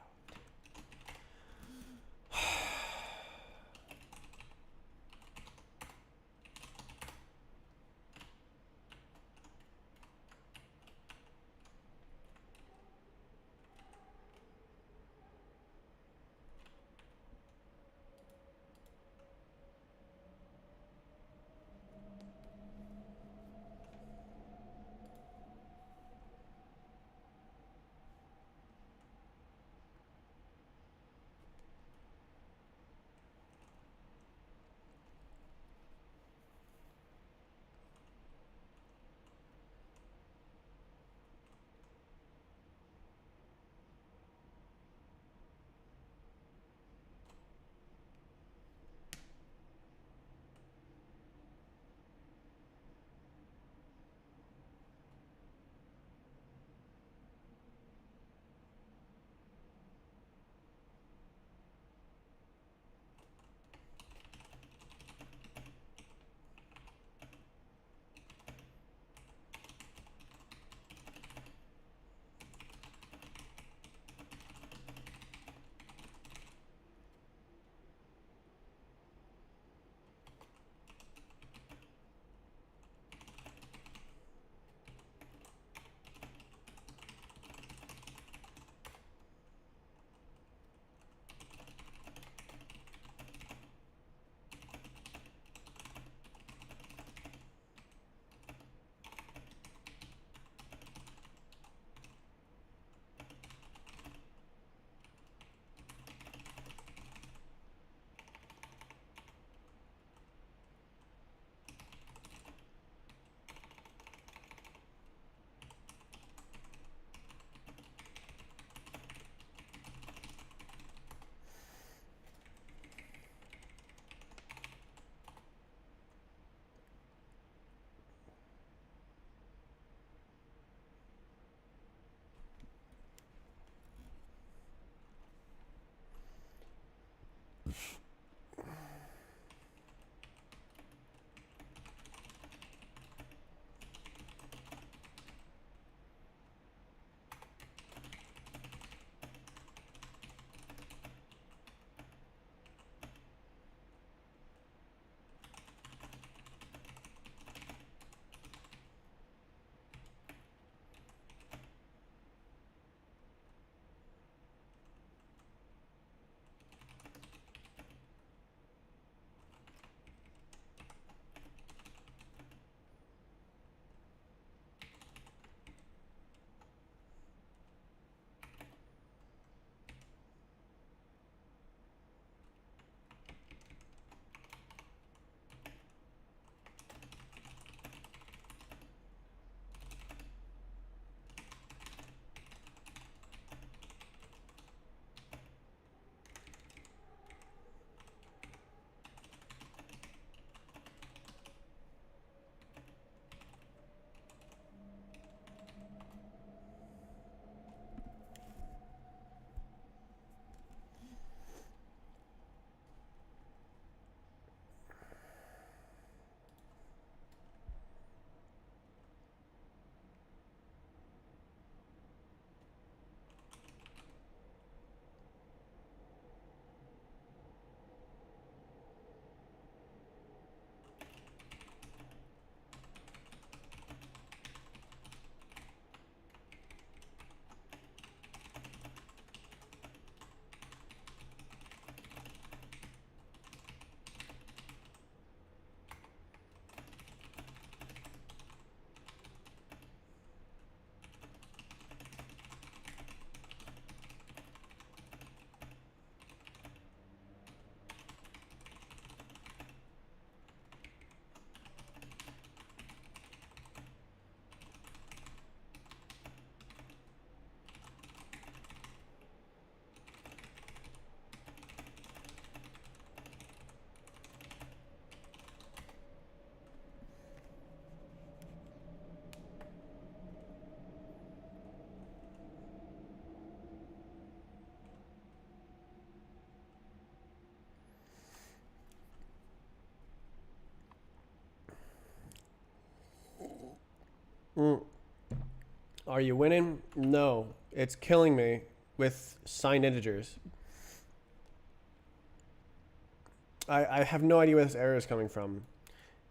Mm. Are you winning? No. It's killing me with signed integers. I have no idea where this error is coming from.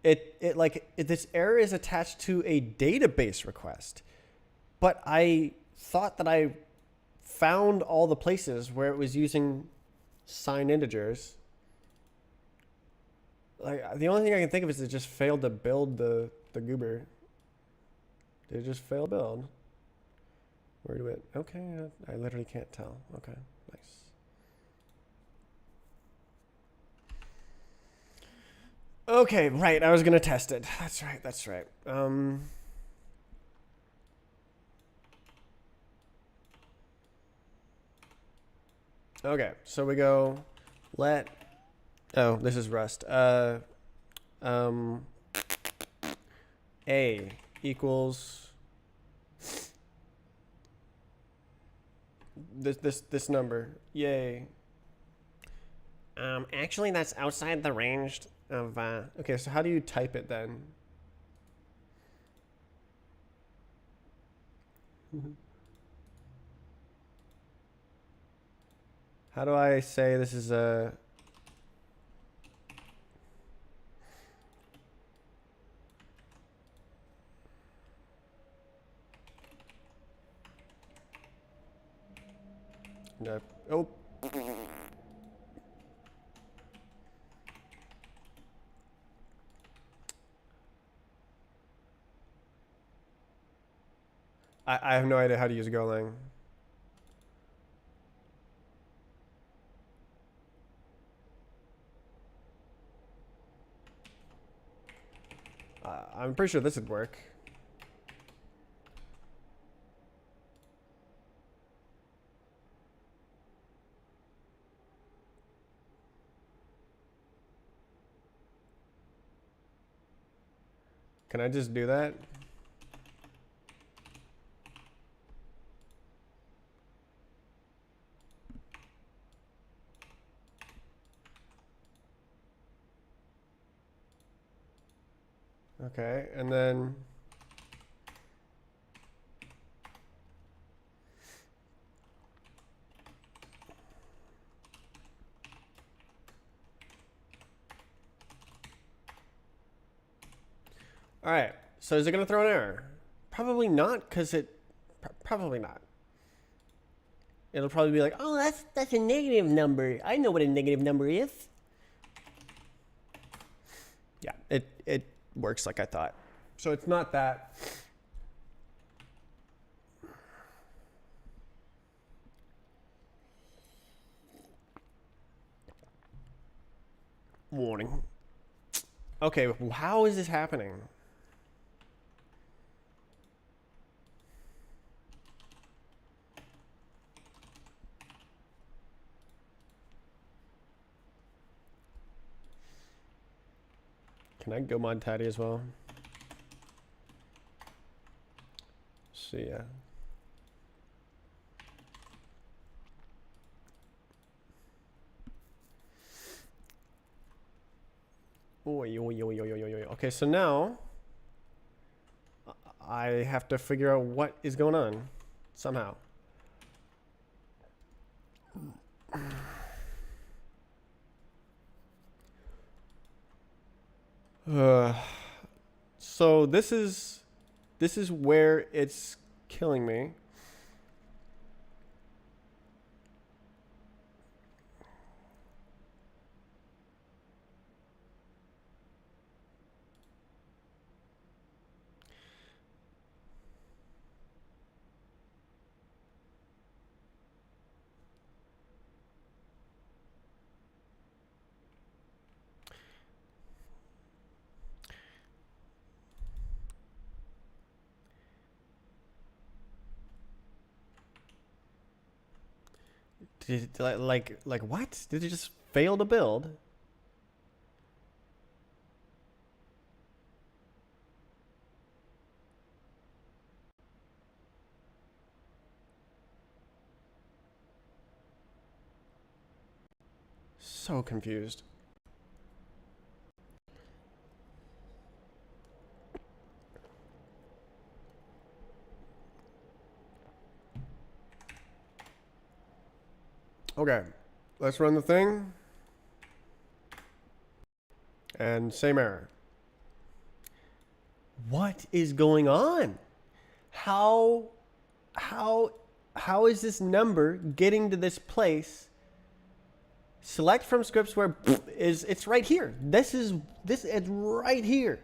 This error is attached to a database request, but I thought that I found all the places where it was using signed integers. Like, the only thing I can think of is it just failed to build the goober. Did it just fail to build? Where do it? Okay, I literally can't tell. Okay, nice. Okay, right. I was gonna test it. That's right. That's right. Okay, so we go. Let. Oh, this is Rust. Um. A equals this number. Yay. Actually, that's outside the range of. Okay, so how do you type it then? How do I say this is a? No. Oh. I have no idea how to use Golang. I'm pretty sure this would work. Can I just do that? Okay, and then all right. So is it going to throw an error? Probably not, because probably not. It'll probably be like, oh, that's a negative number. I know what a negative number is. Yeah, it works like I thought. So it's not that. Warning. Okay, how is this happening? Can I go mod Tatty as well? See ya. Okay, so now I have to figure out what is going on somehow. So this is where it's killing me. Like what? Did it just fail to build? So confused. Okay, let's run the thing. And same error. What is going on? How is this number getting to this place? Select from scripts where it's right here. This it's right here.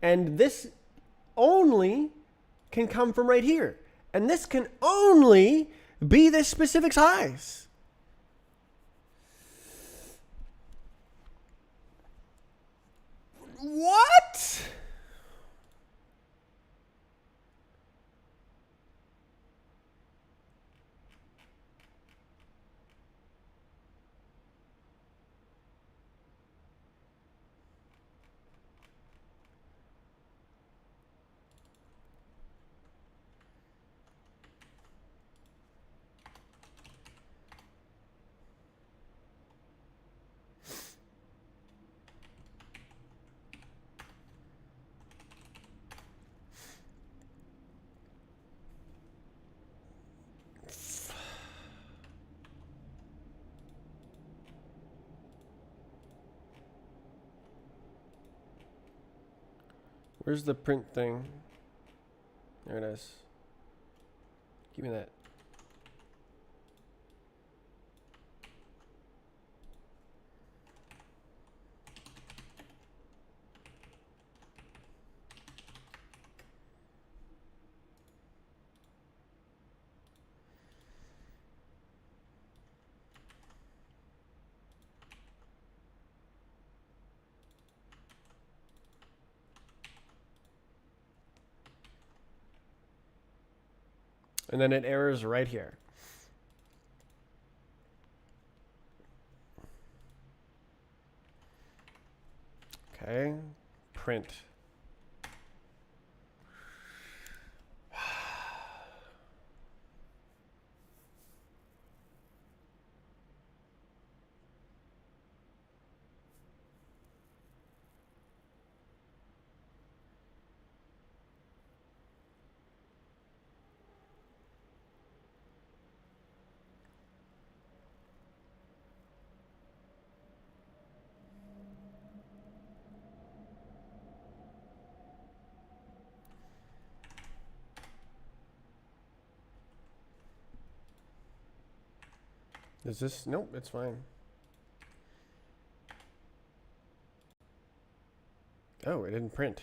And this only can come from right here. And this can only be this specific size. What? Where's the print thing? There it is. Give me that. And then it errors right here. Okay, print. Is this? Nope, it's fine. Oh, it didn't print.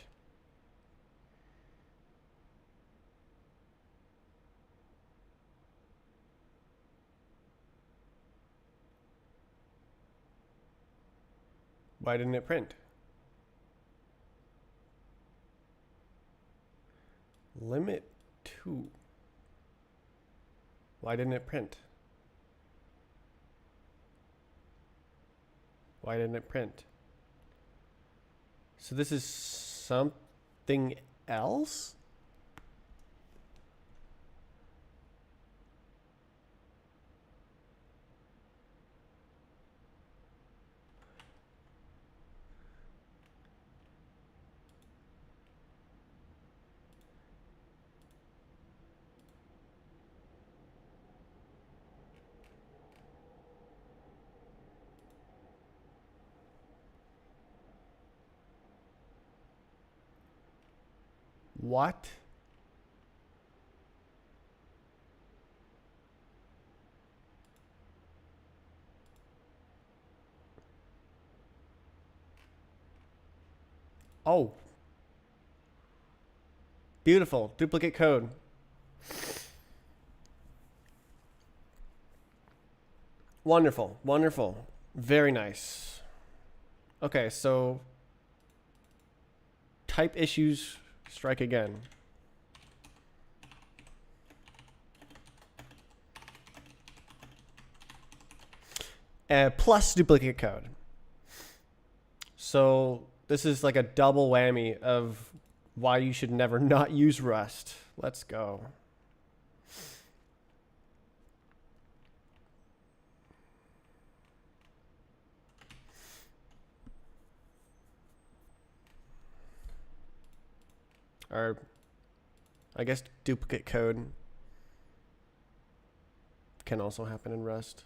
Why didn't it print? Limit 2. Why didn't it print? Why didn't it print? So this is something else? What? Oh. Beautiful. Duplicate code. Wonderful. Wonderful. Very nice. Okay, so type issues strike again. Plus duplicate code. So this is like a double whammy of why you should never not use Rust. Let's go. Or I guess duplicate code can also happen in Rust.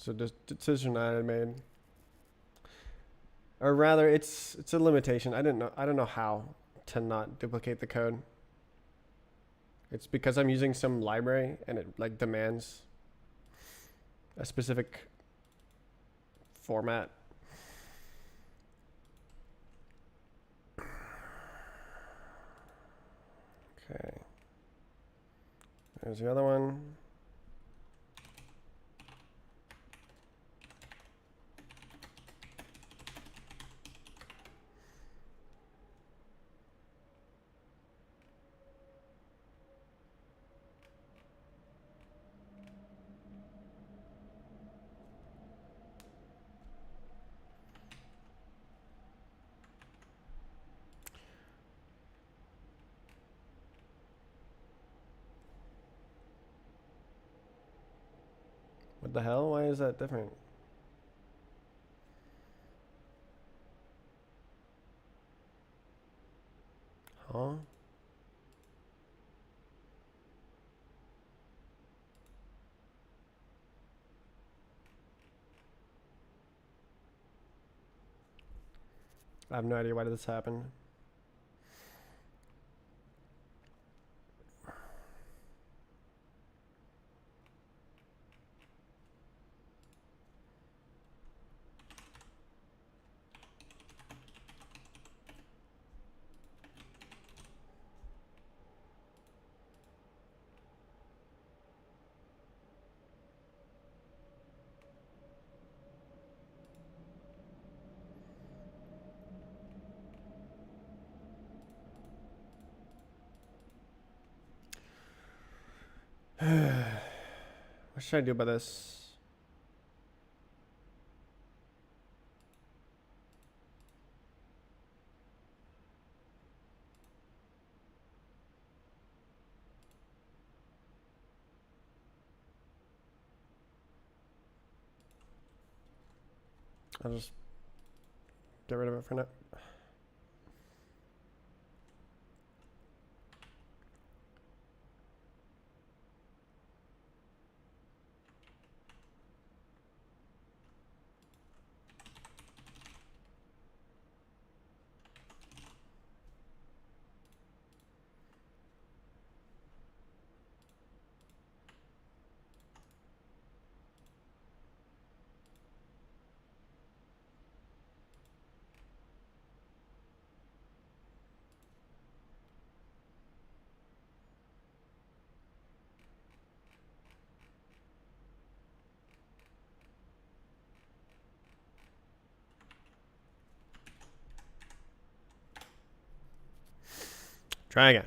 It's a decision I made, or rather, it's a limitation. I don't know how to not duplicate the code. It's because I'm using some library and it like demands a specific format. Okay. There's the other one. What the hell? Why is that different? Huh? I have no idea why did this happen. What should I do about this? I'll just get rid of it for now. Try again.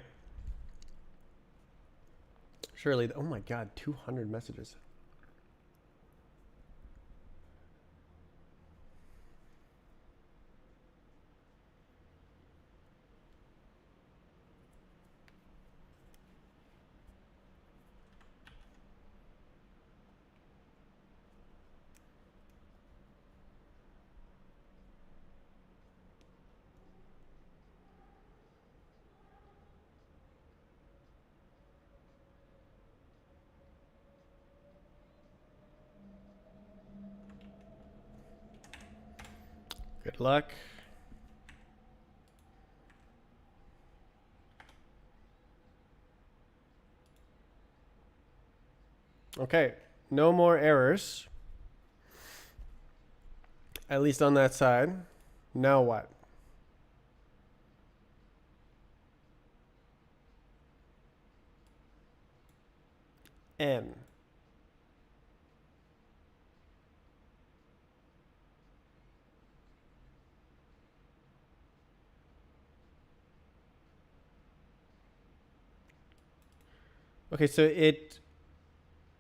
Surely, oh my god, 200 messages. Good luck. Okay, no more errors. At least on that side. Now what? N. Okay, so it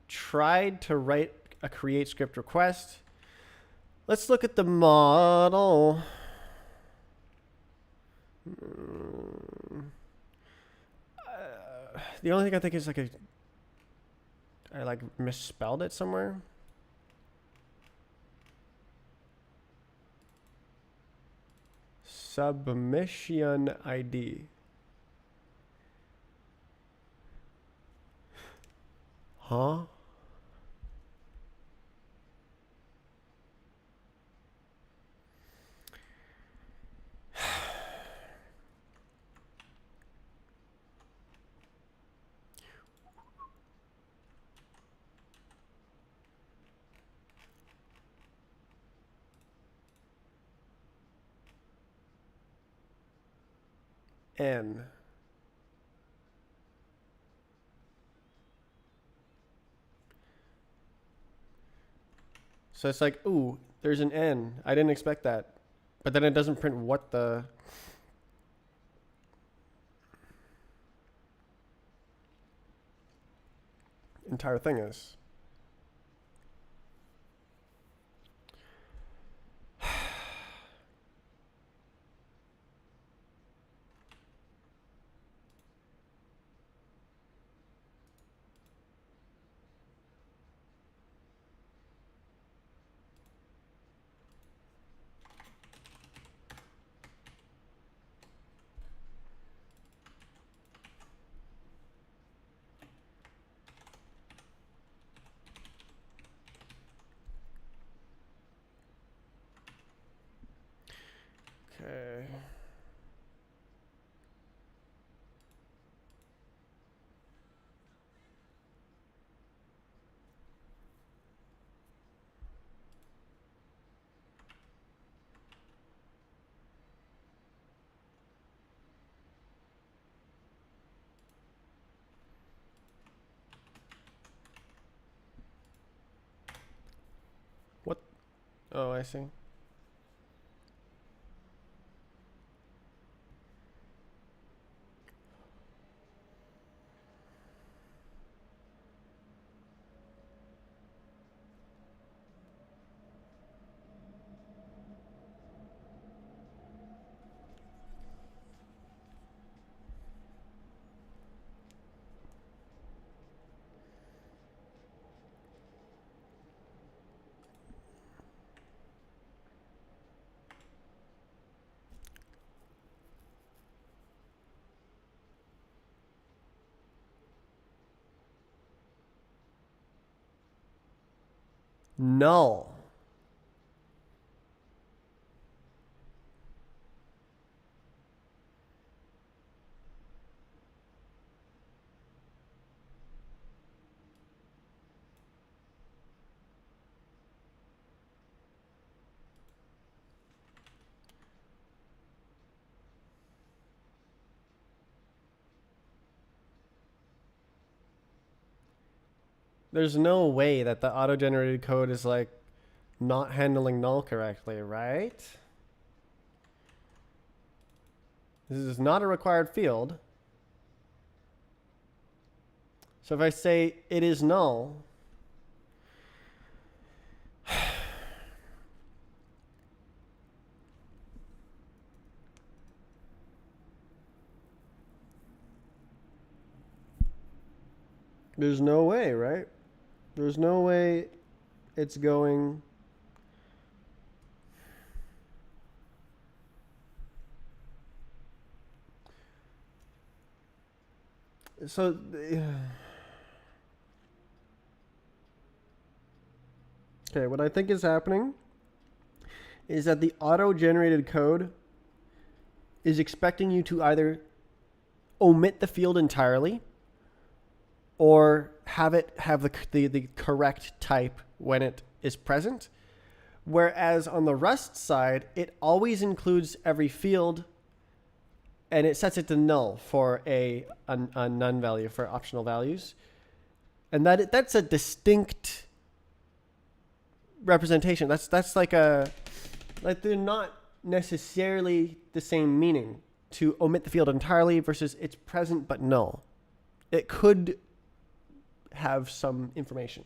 tried to write a create script request. Let's look at the model. The only thing I think is like I like misspelled it somewhere. Submission ID. Huh? N. So it's like, ooh, there's an N. I didn't expect that. But then it doesn't print what the entire thing is. Okay. What? Oh, I see. Null. There's no way that the auto-generated code is like not handling null correctly, right? This is not a required field. So if I say it is null, there's no way, right? There's no way it's going. So, okay, what I think is happening is that the auto-generated code is expecting you to either omit the field entirely or have it have the correct type when it is present. Whereas on the Rust side, it always includes every field and it sets it to null for a none value for optional values. And that's a distinct representation. That's like they're not necessarily the same meaning. To omit the field entirely versus it's present but null. It could have some information.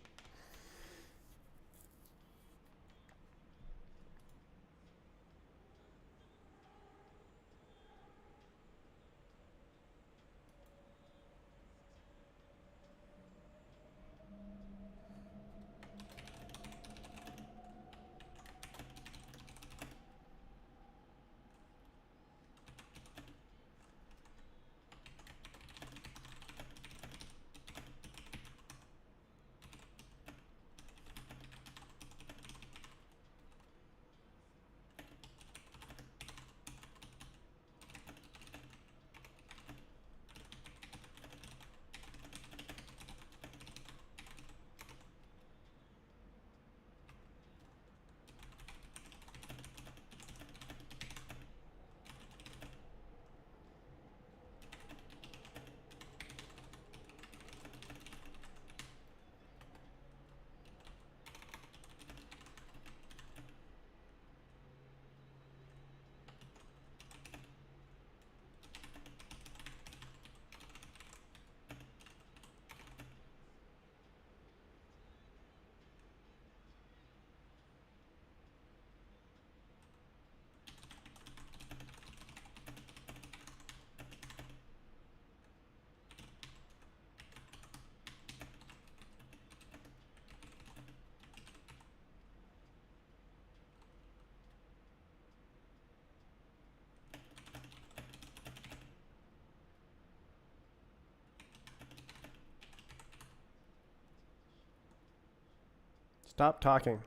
Stop talking.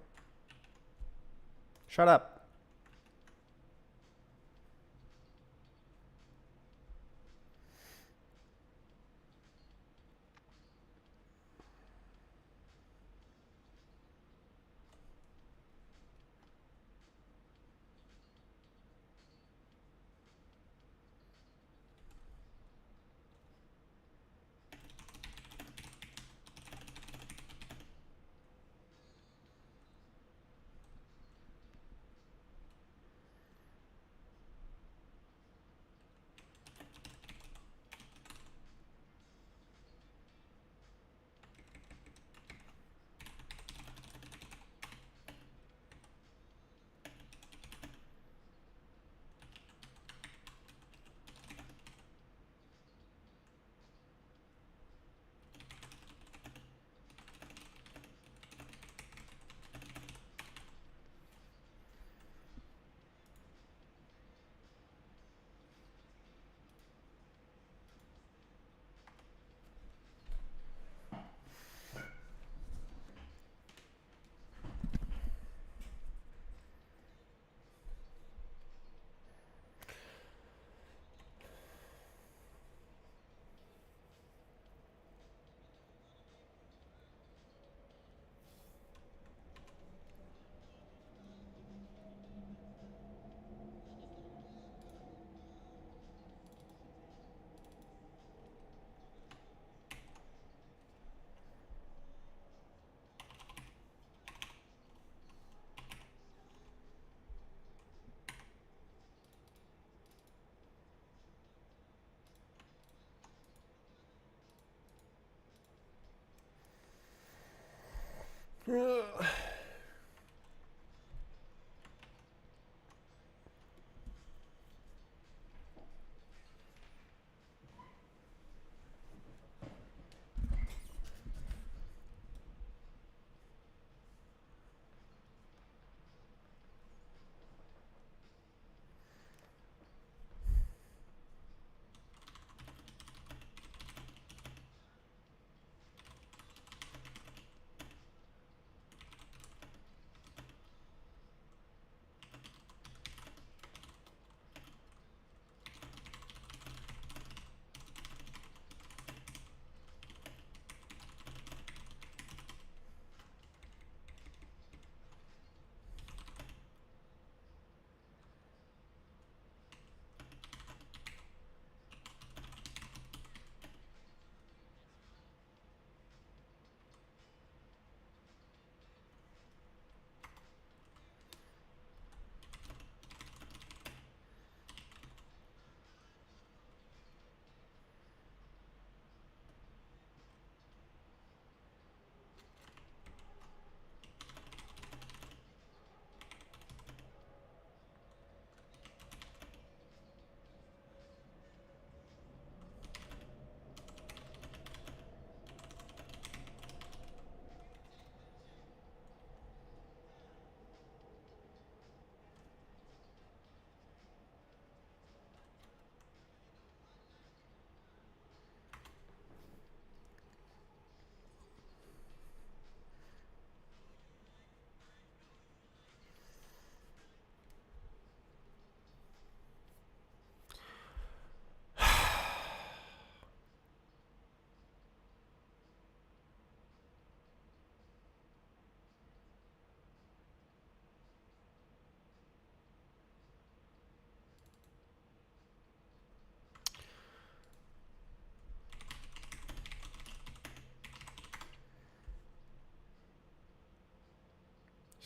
Shut up.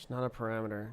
It's not a parameter.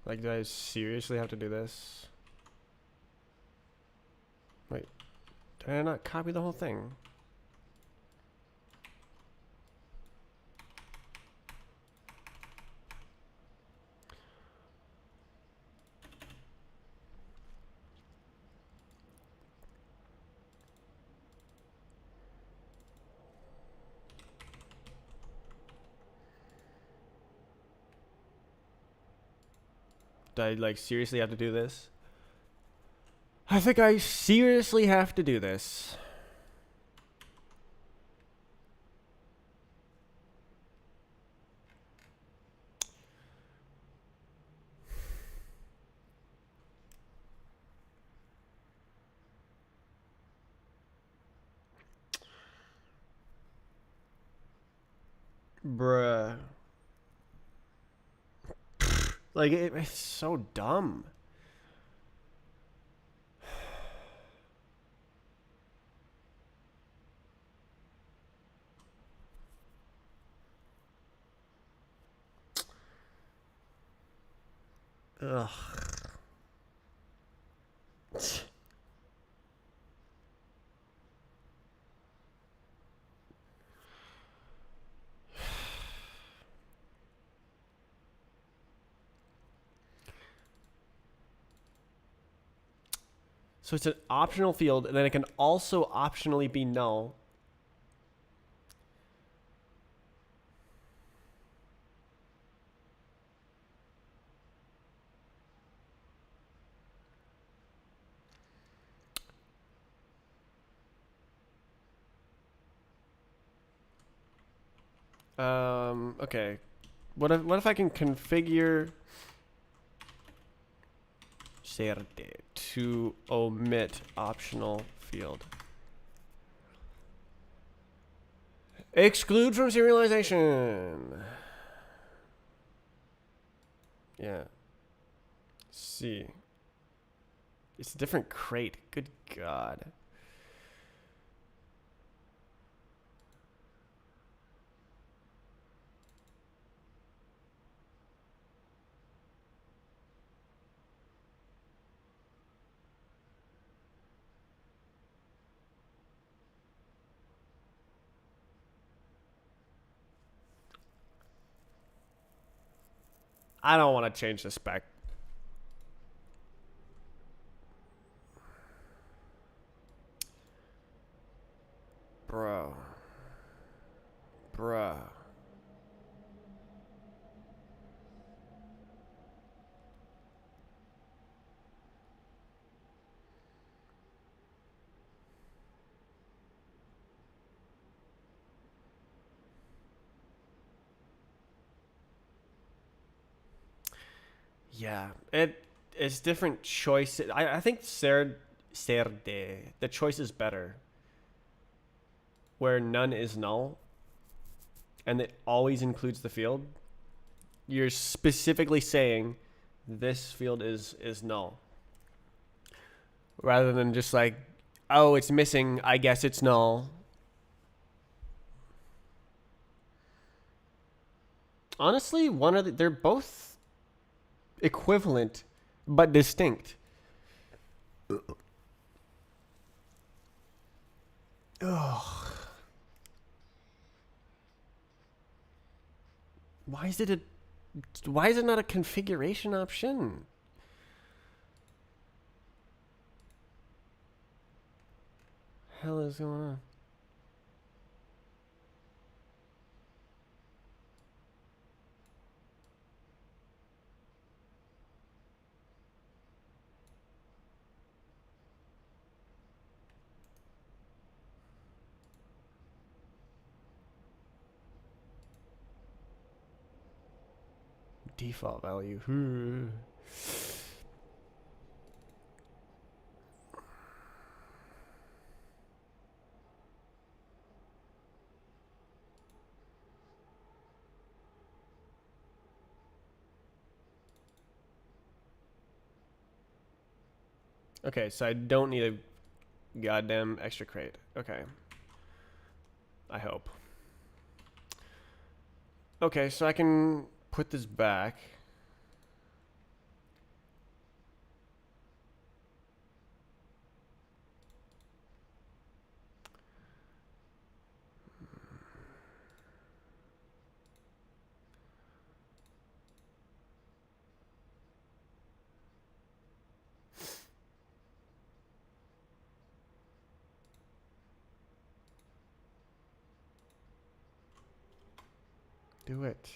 Like, do I seriously have to do this? Wait, did I not copy the whole thing? Do I, like, seriously have to do this? I think I seriously have to do this. Bruh. Like, it's so dumb. Ugh. So it's an optional field, and then it can also optionally be null. Okay. What if I can configure Serde to omit optional field? Exclude from serialization. Yeah. See. It's a different crate. Good God. I don't want to change the spec. Bro. Bruh. Yeah. It's different choice. I think Serde, the choice is better. Where none is null and it always includes the field. You're specifically saying this field is null. Rather than just like, oh, it's missing, I guess it's null. Honestly, they're both equivalent but distinct. Ugh. Why is it not a configuration option? Hell is going on? Default value. Okay, so I don't need a goddamn extra crate. Okay. I hope. Okay, so I can put this back. Do it.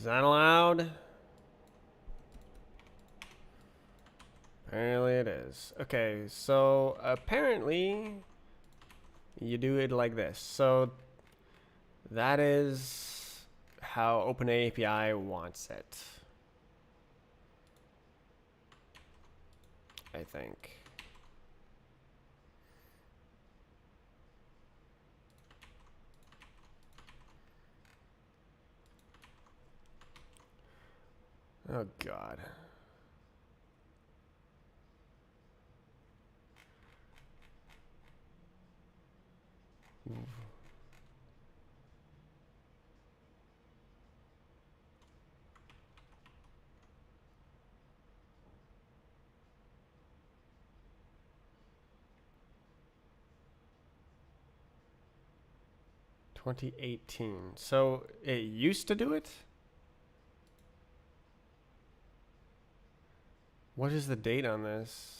Is that allowed? Apparently it is. Okay, so apparently you do it like this. So that is how OpenAPI wants it, I think. Oh God. Ooh. 2018. So it used to do it? What is the date on this?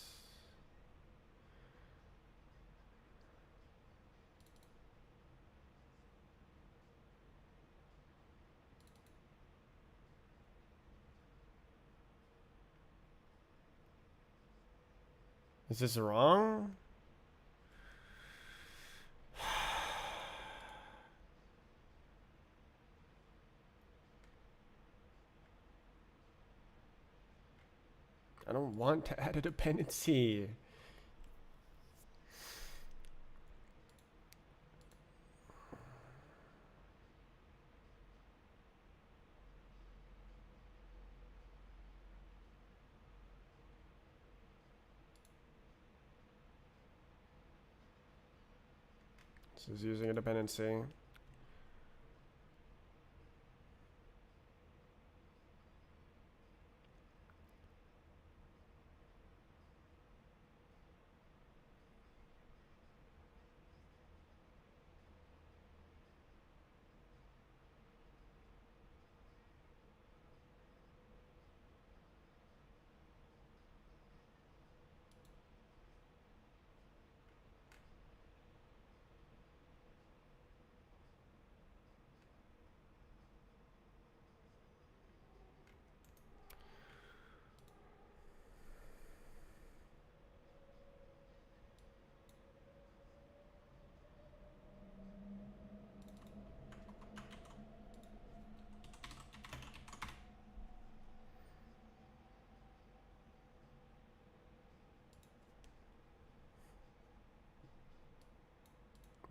Is this wrong? I don't want to add a dependency. This is using a dependency.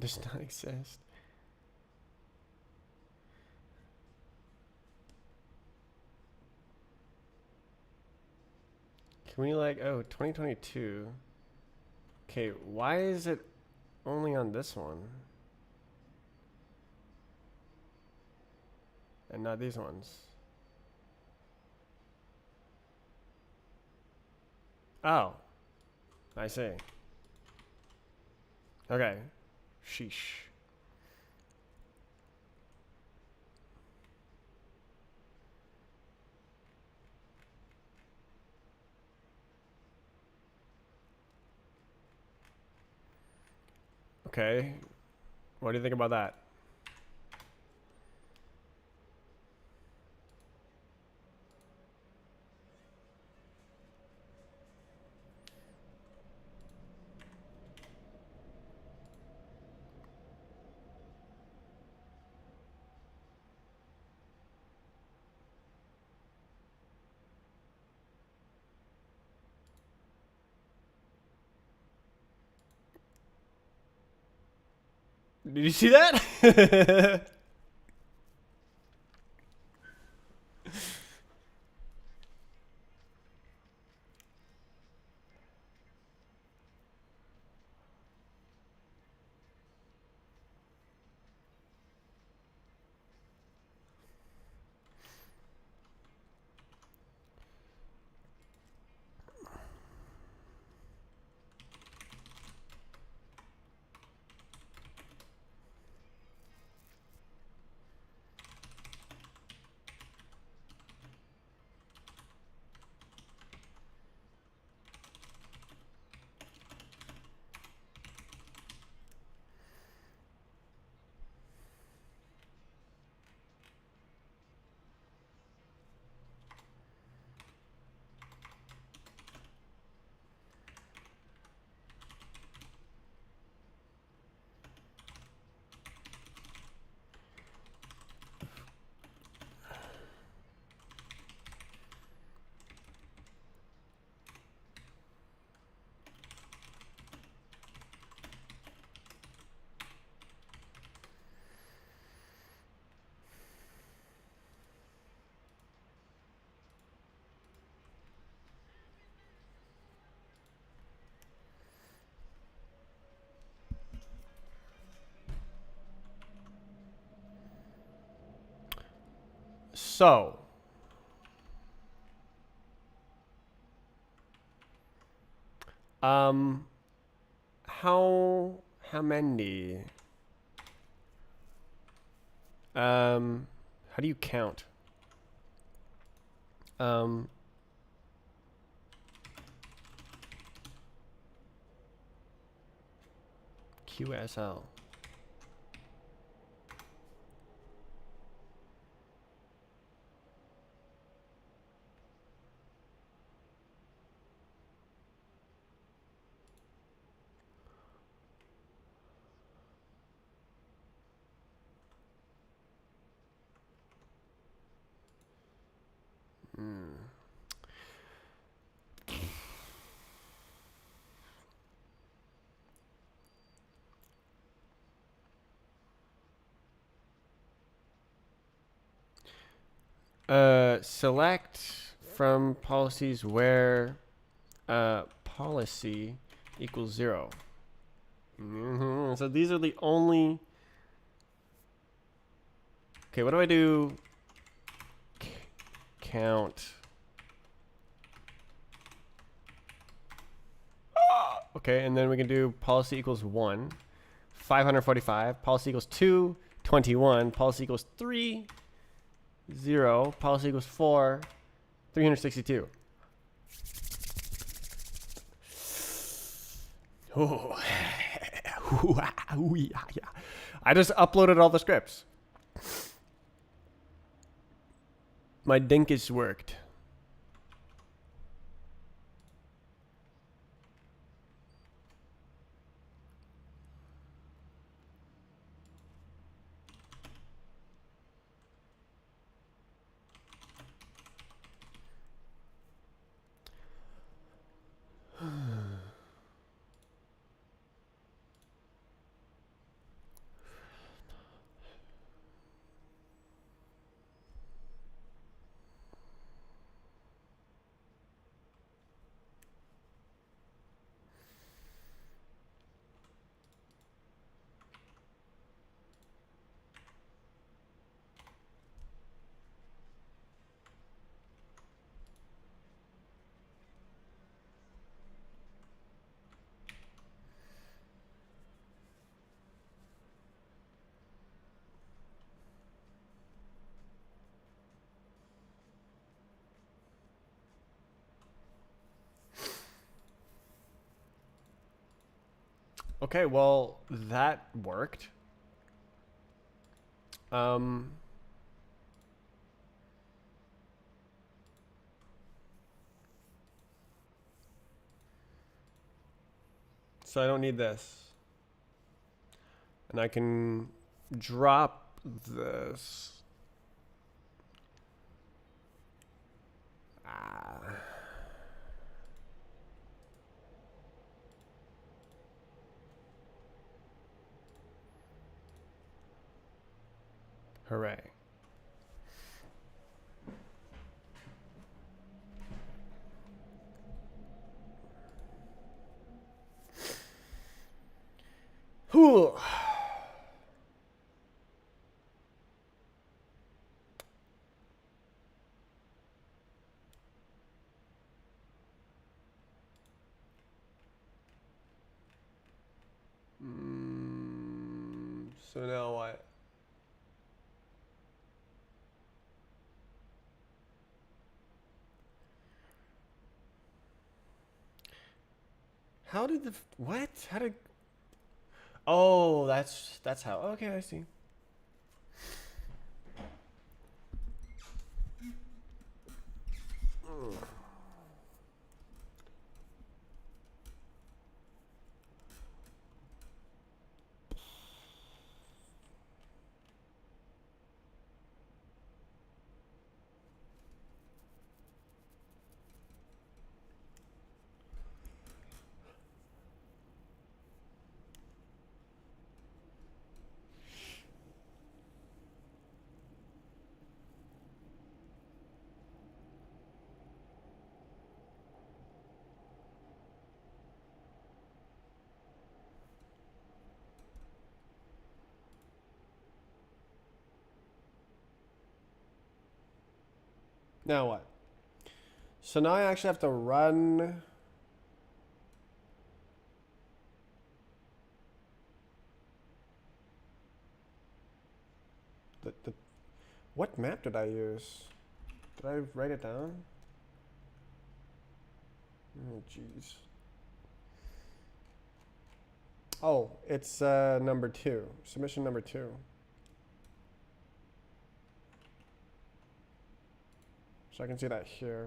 Does not exist. Can we like, oh, 2022. Okay, why is it only on this one? And not these ones? Oh, I see. Okay. Sheesh. Okay. What do you think about that? Did you see that? So, how many? How do you count? Um, QSL. Select from policies where policy equals 0. So these are the only. Okay, what do I do? Count. Okay, and then we can do policy equals 1, 545. Policy equals 2, 21. Policy equals 3, 0. Policy equals 4, 362. Oh. I just uploaded all the scripts. My dinkish worked. Okay, well, that worked. So I don't need this. And I can drop this. Hooray. Whew. So now what? How did the what? How did? Oh, that's how. Okay, I see. Now what? So now I actually have to run. What map did I use? Did I write it down? Oh, jeez. Oh, it's number 2. Submission number 2. So I can see that here.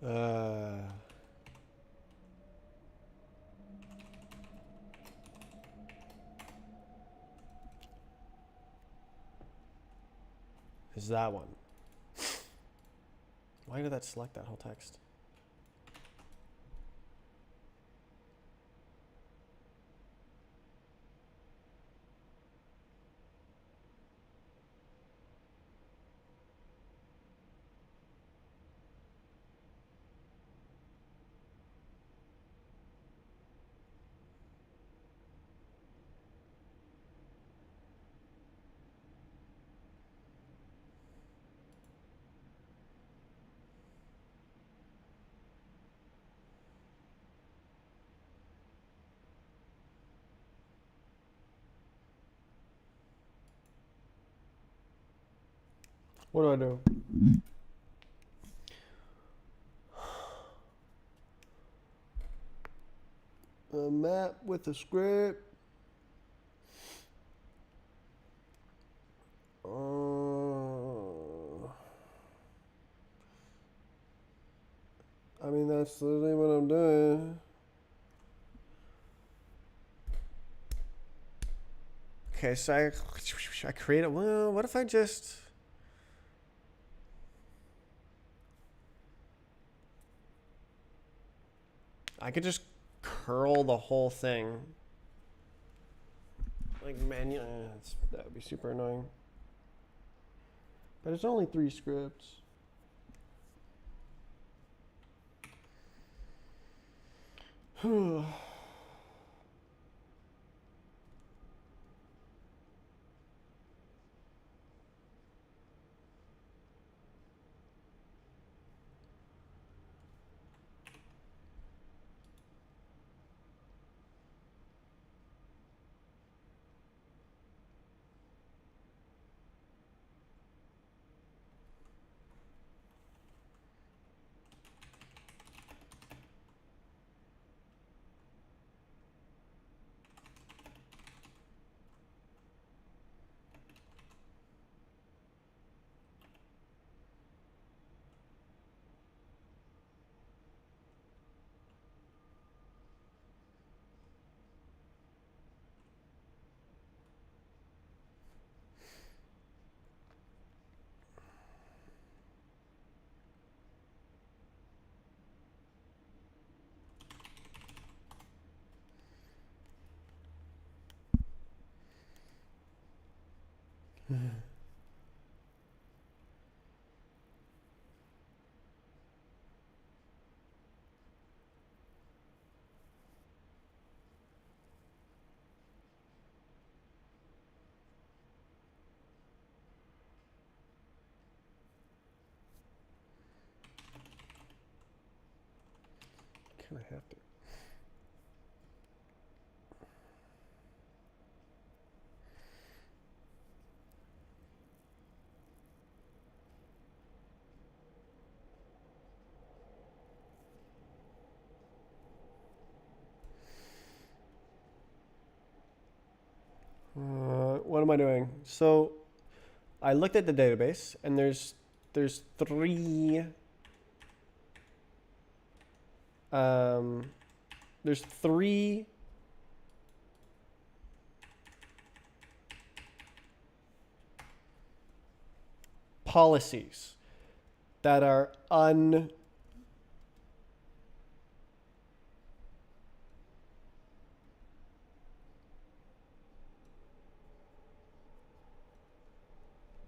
Uh, is that one? Why did that select that whole text? What do I do? A map with a script. I mean, that's literally what I'm doing. Okay, so I create it. Well, what if I just... I could just curl the whole thing. Like manual, that would be super annoying. But it's only 3 scripts. Kind of have to. What am I doing? So I looked at the database, and there's 3 there's 3 policies that are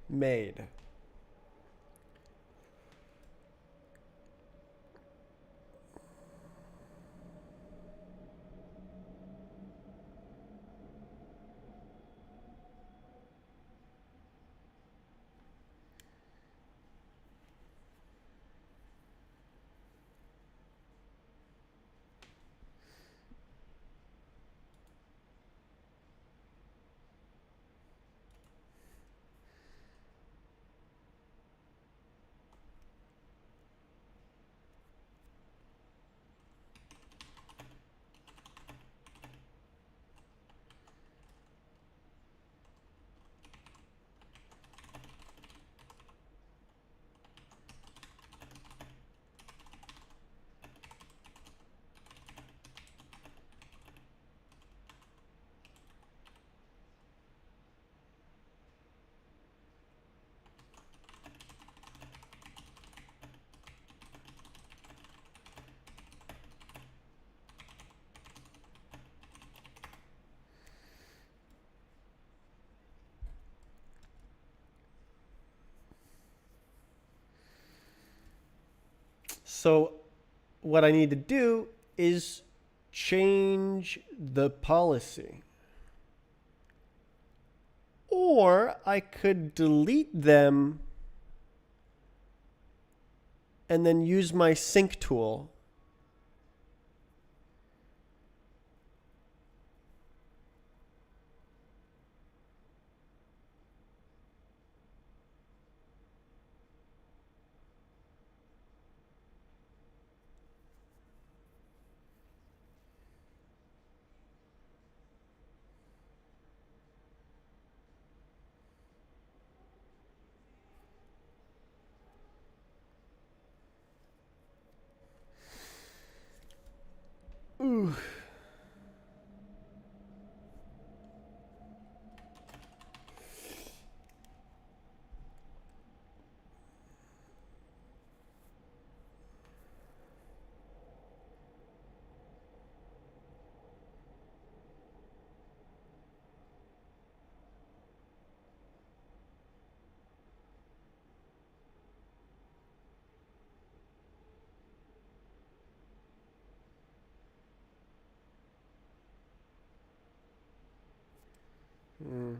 made. So what I need to do is change the policy. Or I could delete them and then use my sync tool. Ooh. Mm.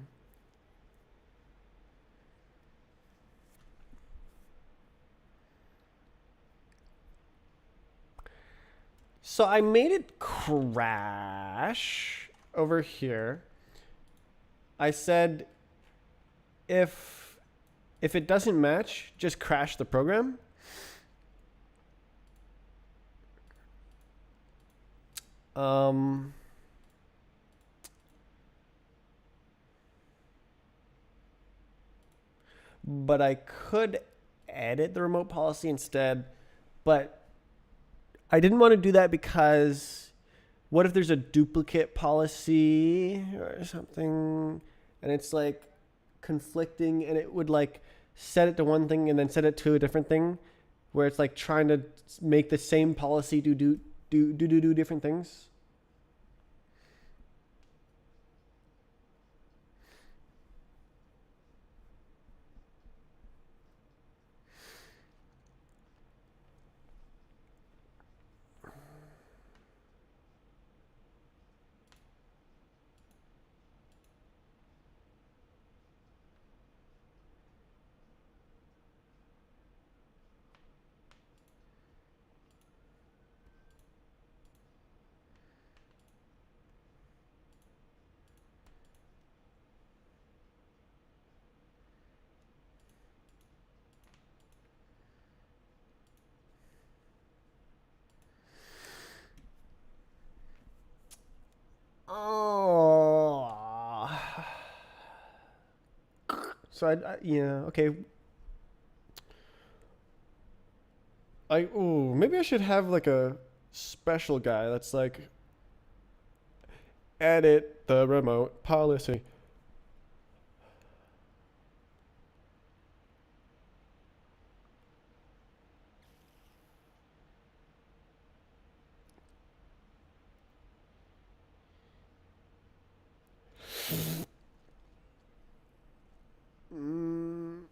So I made it crash over here. I said if it doesn't match, just crash the program. Um, but I could edit the remote policy instead. But I didn't want to do that because what if there's a duplicate policy or something and it's like conflicting and it would like set it to one thing and then set it to a different thing where it's like trying to make the same policy do different things. Oh. So yeah, okay. Maybe I should have like a special guy that's like edit the remote policy. Mm.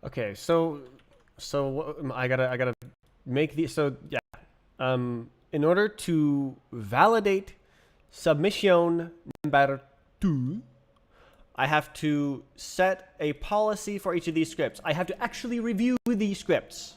Okay, so I gotta make the so yeah. In order to validate submission number two, I have to set a policy for each of these scripts. I have to actually review these scripts.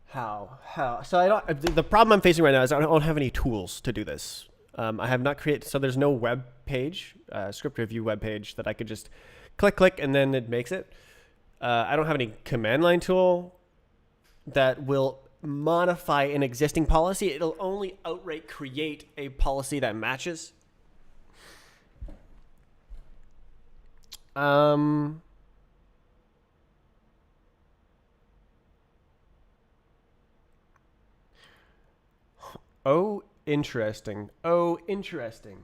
How? So I don't. The problem I'm facing right now is I don't have any tools to do this. I have not created. So there's no web page, script review web page that I could just click, and then it makes it. I don't have any command line tool that will modify an existing policy. It'll only outright create a policy that matches. Um. Oh, interesting. Oh, interesting.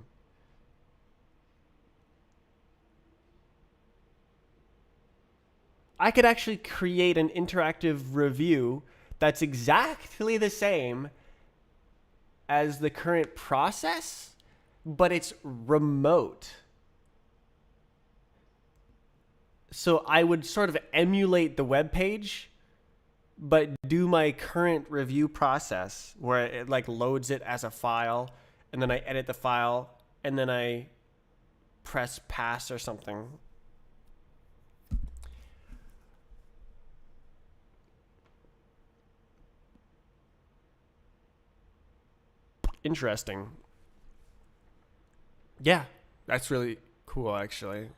I could actually create an interactive review that's exactly the same as the current process, but it's remote. So I would sort of emulate the web page, but do my current review process where it like loads it as a file, and then I edit the file, and then I press pass or something. Interesting. Yeah, that's really cool, actually.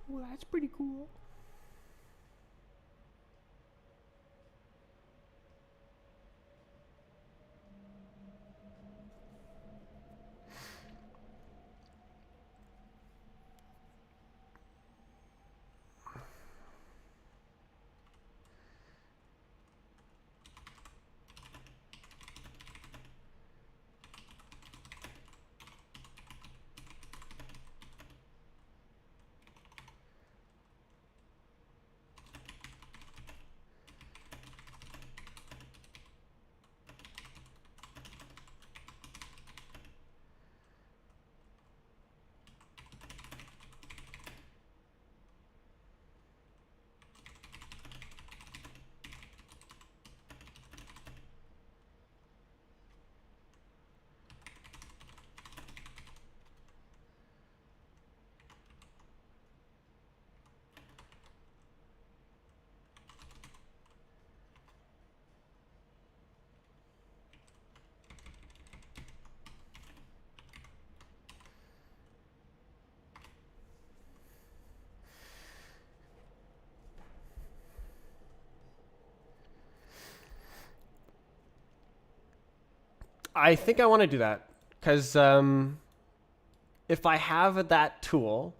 Well, that's pretty cool. I think I want to do that because if I have that tool,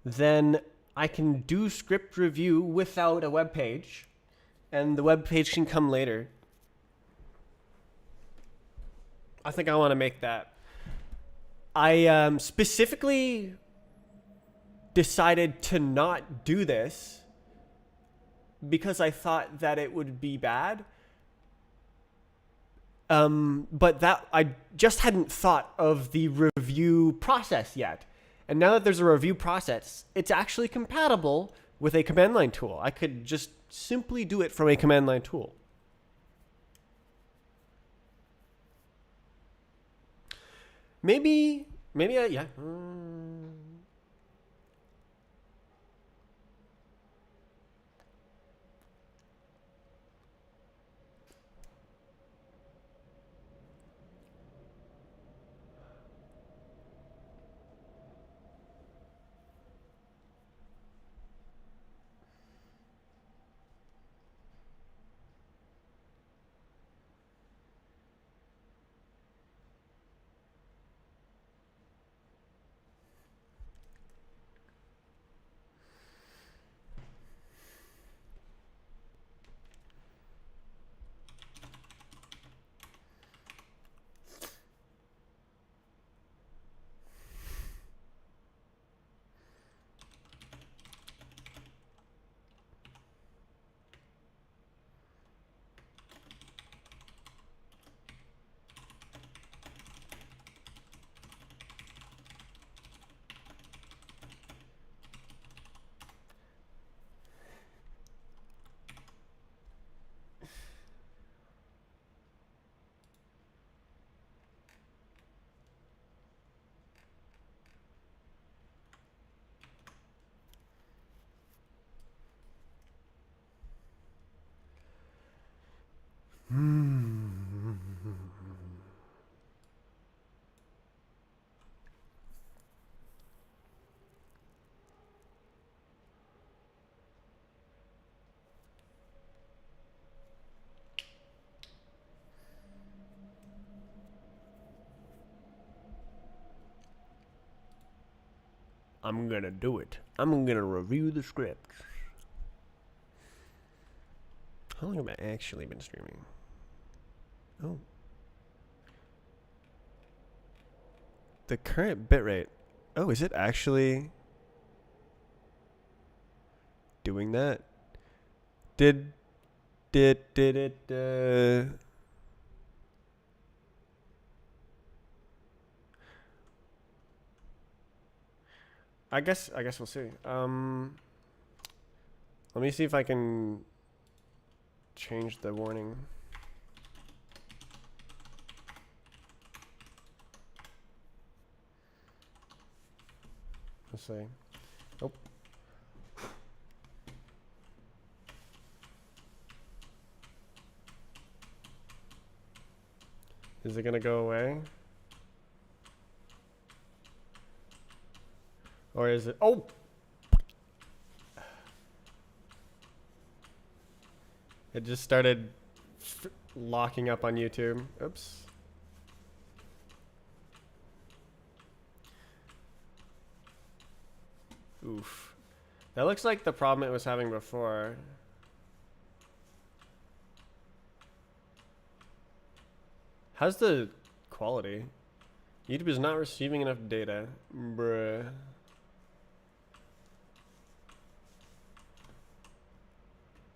then I can do script review without a web page, and the web page can come later. I think I want to make that. I specifically decided to not do this because I thought that it would be bad. But that I just hadn't thought of the review process yet. And now that there's a review process, it's actually compatible with a command line tool. I could just simply do it from a command line tool. Maybe, yeah. I'm gonna do it. I'm gonna review the script. How long have I actually been streaming? Oh. The current bitrate. Oh, is it actually doing that? Did it I guess we'll see. Let me see if I can change the warning. Let's see. Oh. Is it gonna go away? Or is it? Oh! It just started locking up on YouTube. Oops. Oof. That looks like the problem it was having before. How's the quality? YouTube is not receiving enough data. Bruh.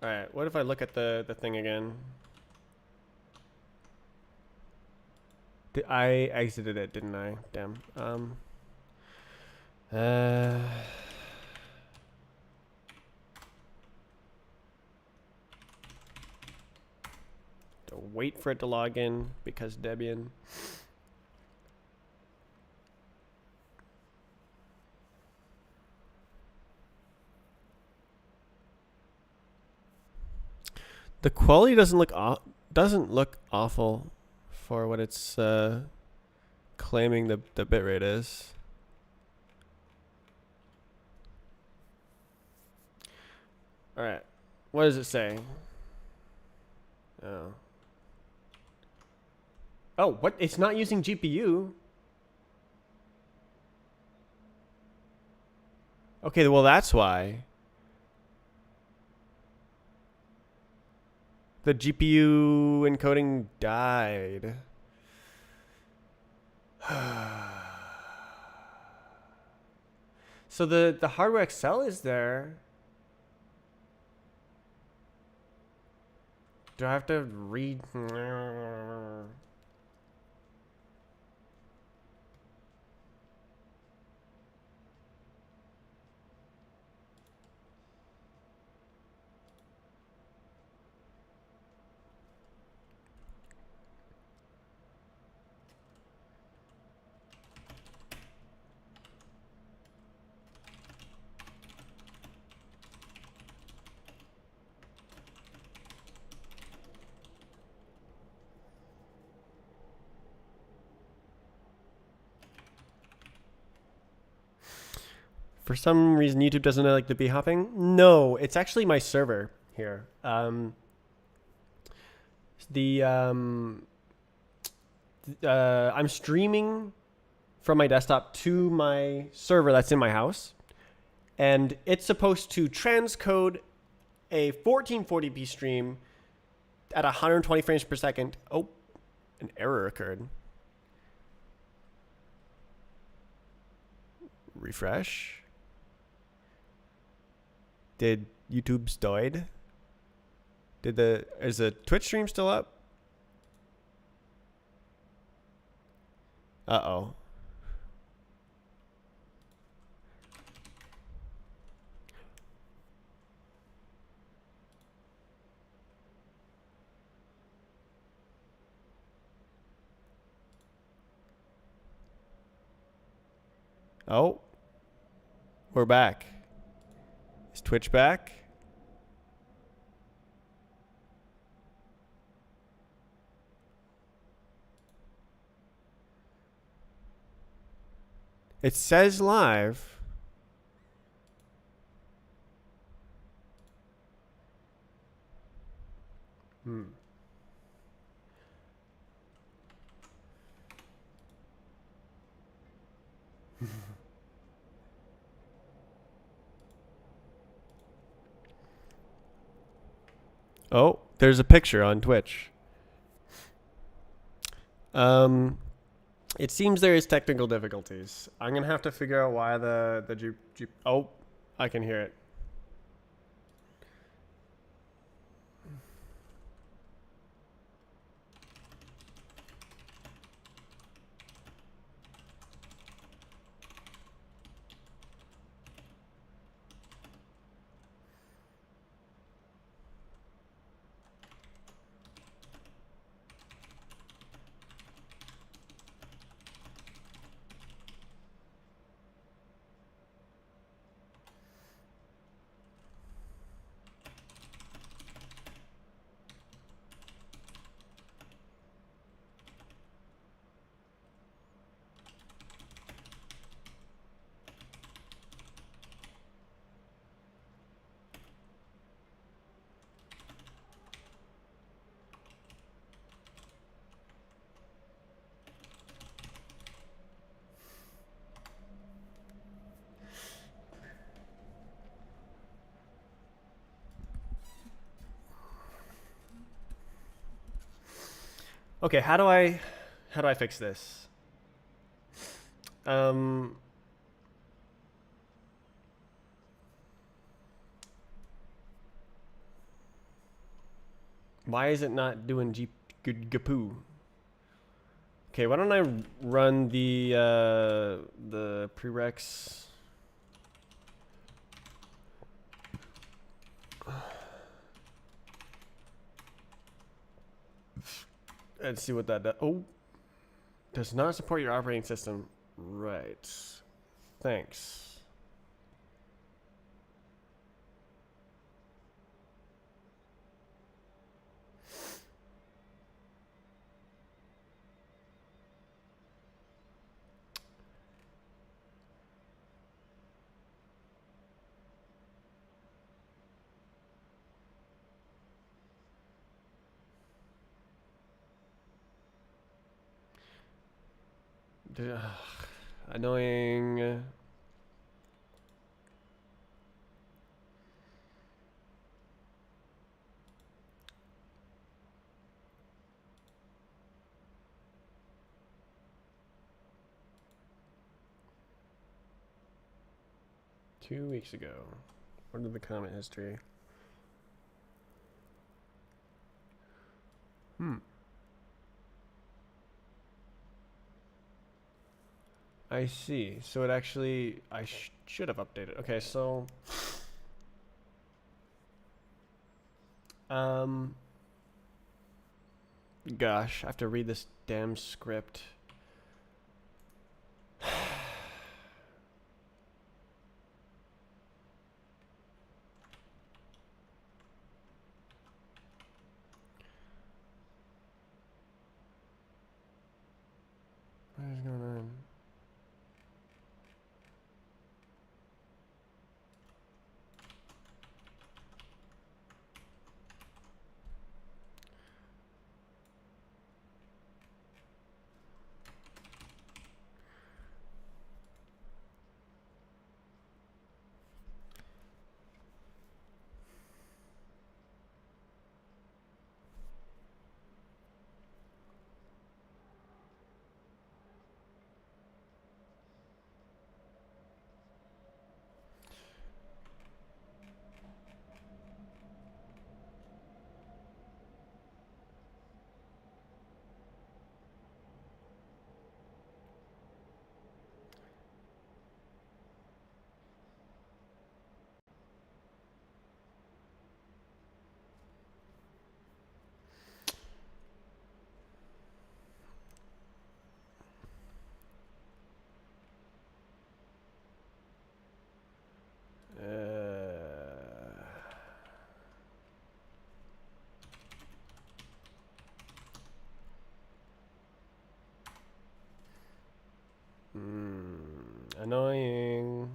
Alright, what if I look at the thing again? I exited it, didn't I? Damn. To wait for it to log in because Debian. The quality doesn't look awful for what it's claiming the bitrate is. All right, what does it say? Oh. Oh, what? It's not using GPU. Okay, well that's why. The GPU encoding died. So the hardware Excel is there. Do I have to read? For some reason, YouTube doesn't like the b-hopping. No, it's actually my server here. I'm streaming from my desktop to my server that's in my house, and it's supposed to transcode a 1440p stream at 120 frames per second. Oh, an error occurred. Refresh. Did YouTube's died? Is the Twitch stream still up? Uh-oh. Oh. We're back. Is Twitch back? It says live. Oh, there's a picture on Twitch. It seems there is technical difficulties. I'm gonna have to figure out why the G. Oh, I can hear it. Okay, how do I fix this? Um, why is it not doing Gapoo? Okay, why don't I run the prereqs? And see what that does. Oh, does not support your operating system. Right. Thanks. Ugh, annoying. 2 weeks ago. What did the comment history? I see. So it actually, I should have updated. Okay, so, um, gosh, I have to read this damn script. What is going on? Annoying.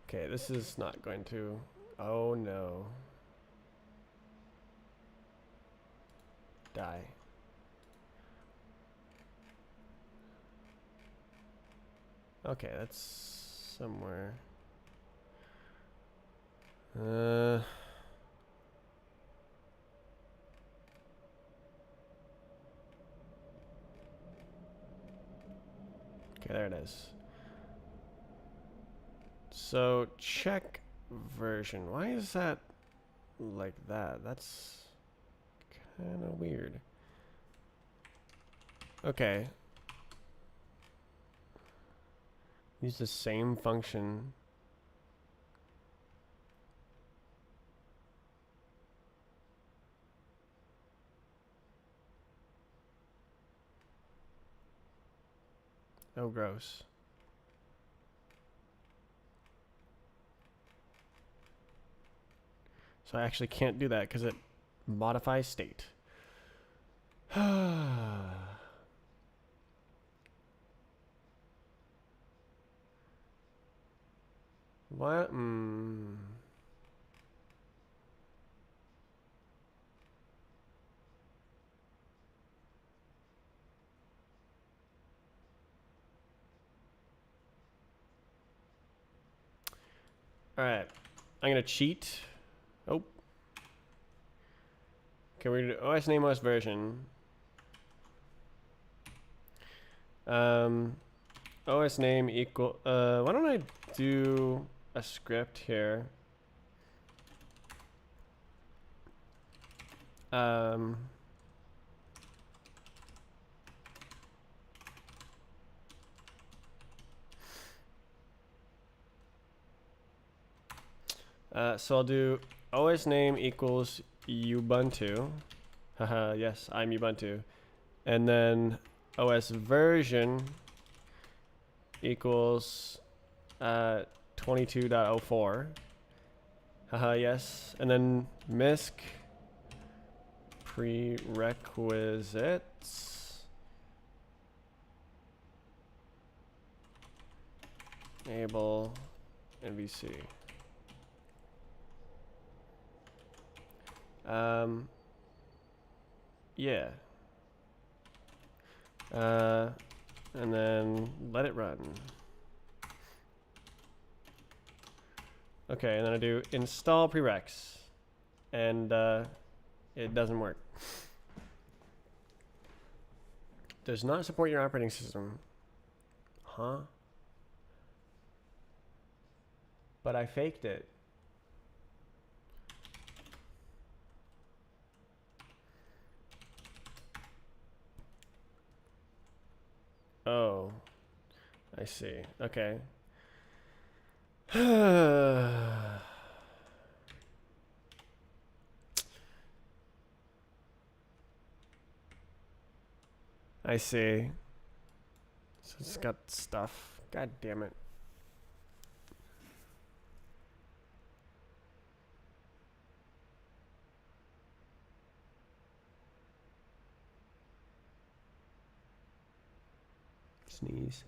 Okay, this is not going to. Oh no. Die. Okay, that's somewhere. Okay, there it is. So check version. Why is that like that? That's kind of weird. Okay. Use the same function. Oh, gross. So I actually can't do that because it modifies state. What? Alright. I'm going to cheat. Oh. Okay, we're going to do OS name, OS version. OS name equal. Why don't I do a script here? So I'll do OS name equals Ubuntu. Haha, yes, I'm Ubuntu. And then OS version equals 22.04. Haha, yes. And then MISC prerequisites. Enable NVC. Yeah. And then let it run. Okay, and then I do install prereqs. And it doesn't work. Does not support your operating system. Huh? But I faked it. Oh, I see. Okay. I see. So it's got stuff. God damn it. Sneeze.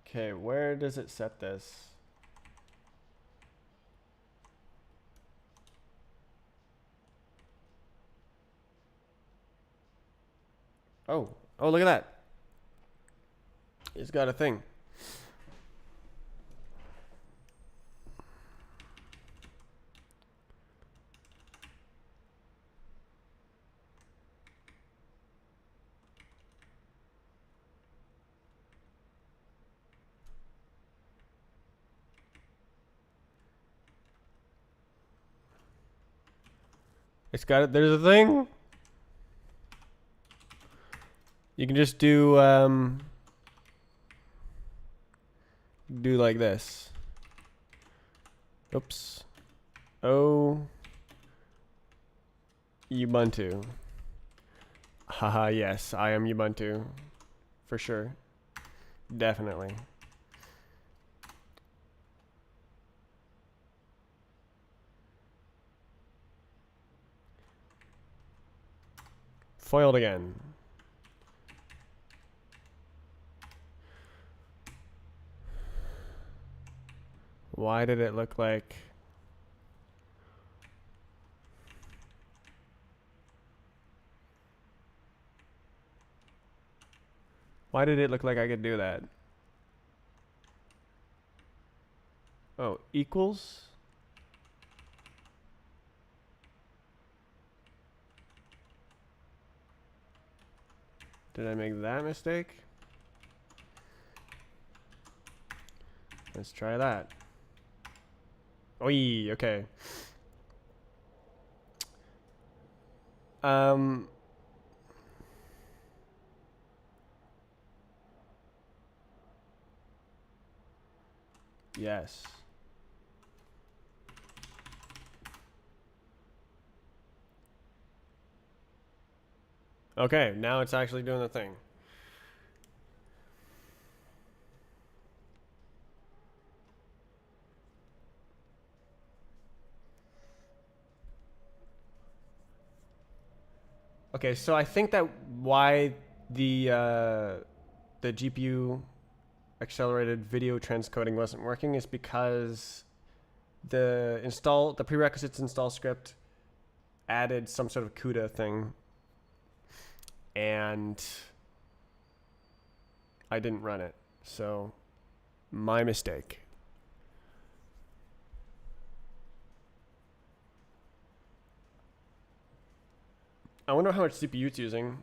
Okay, where does it set this? Oh, look at that. It's got a thing. It's got it. There's a thing. You can just do like this. Oops. Oh, Ubuntu. Haha, yes, I am Ubuntu. For sure. Definitely. Foiled again. Why did it look like... Why did it look like I could do that? Oh, equals. Did I make that mistake? Let's try that. Oi, okay. Yes. Okay, now it's actually doing the thing. Okay, so I think that why the GPU accelerated video transcoding wasn't working is because the prerequisites install script added some sort of CUDA thing, and I didn't run it. So my mistake. I wonder how much CPU it's using.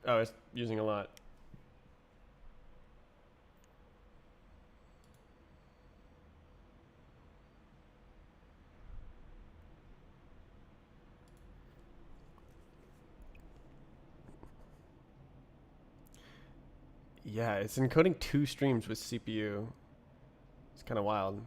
Oh, it's using a lot. Yeah, it's encoding 2 streams with CPU. It's kind of wild.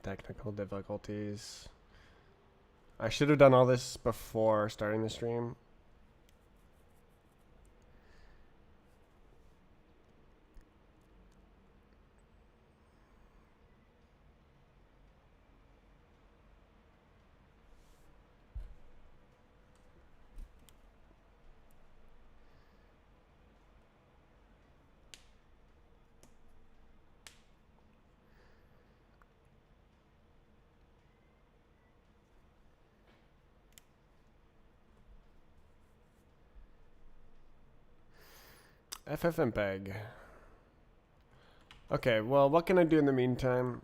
Technical difficulties. I should have done all this before starting the stream. FFmpeg. Okay, well, what can I do in the meantime?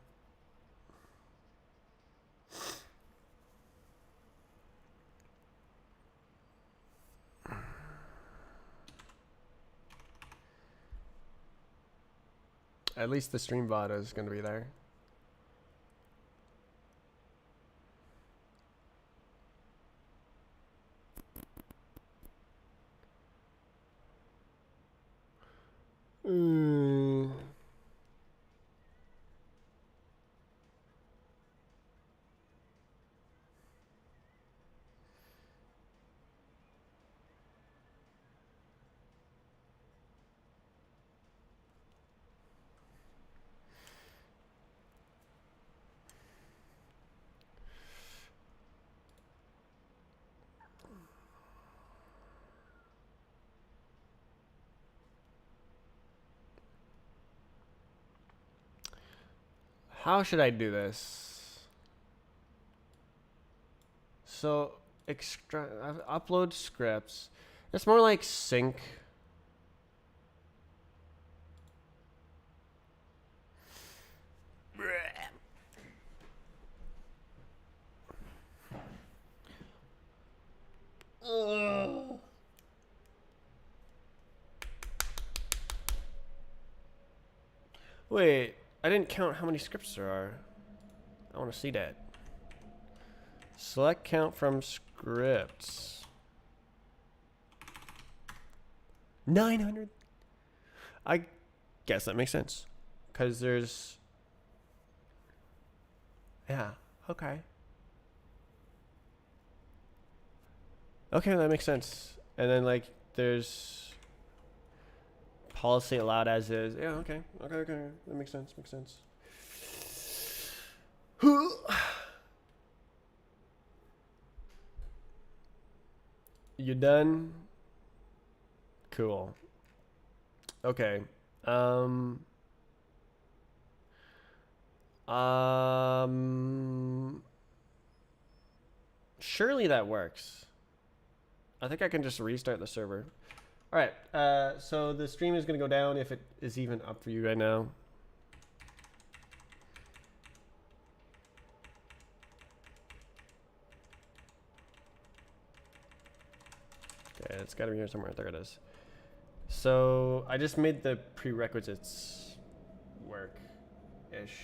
At least the stream VOD is going to be there. how should I do this? So upload scripts. It's more like sync. Wait, I didn't count how many scripts there are. I want to see that. Select count from scripts. 900. I guess that makes sense. Because there's... Yeah, okay. Okay, that makes sense. And then, like, there's... policy allowed as is. Yeah, okay. Okay. That makes sense. Makes sense. You done? Cool. Okay. Surely that works. I think I can just restart the server. All right. So the stream is going to go down if it is even up for you right now. Okay, it's got to be here somewhere. There it is. So I just made the prerequisites work-ish.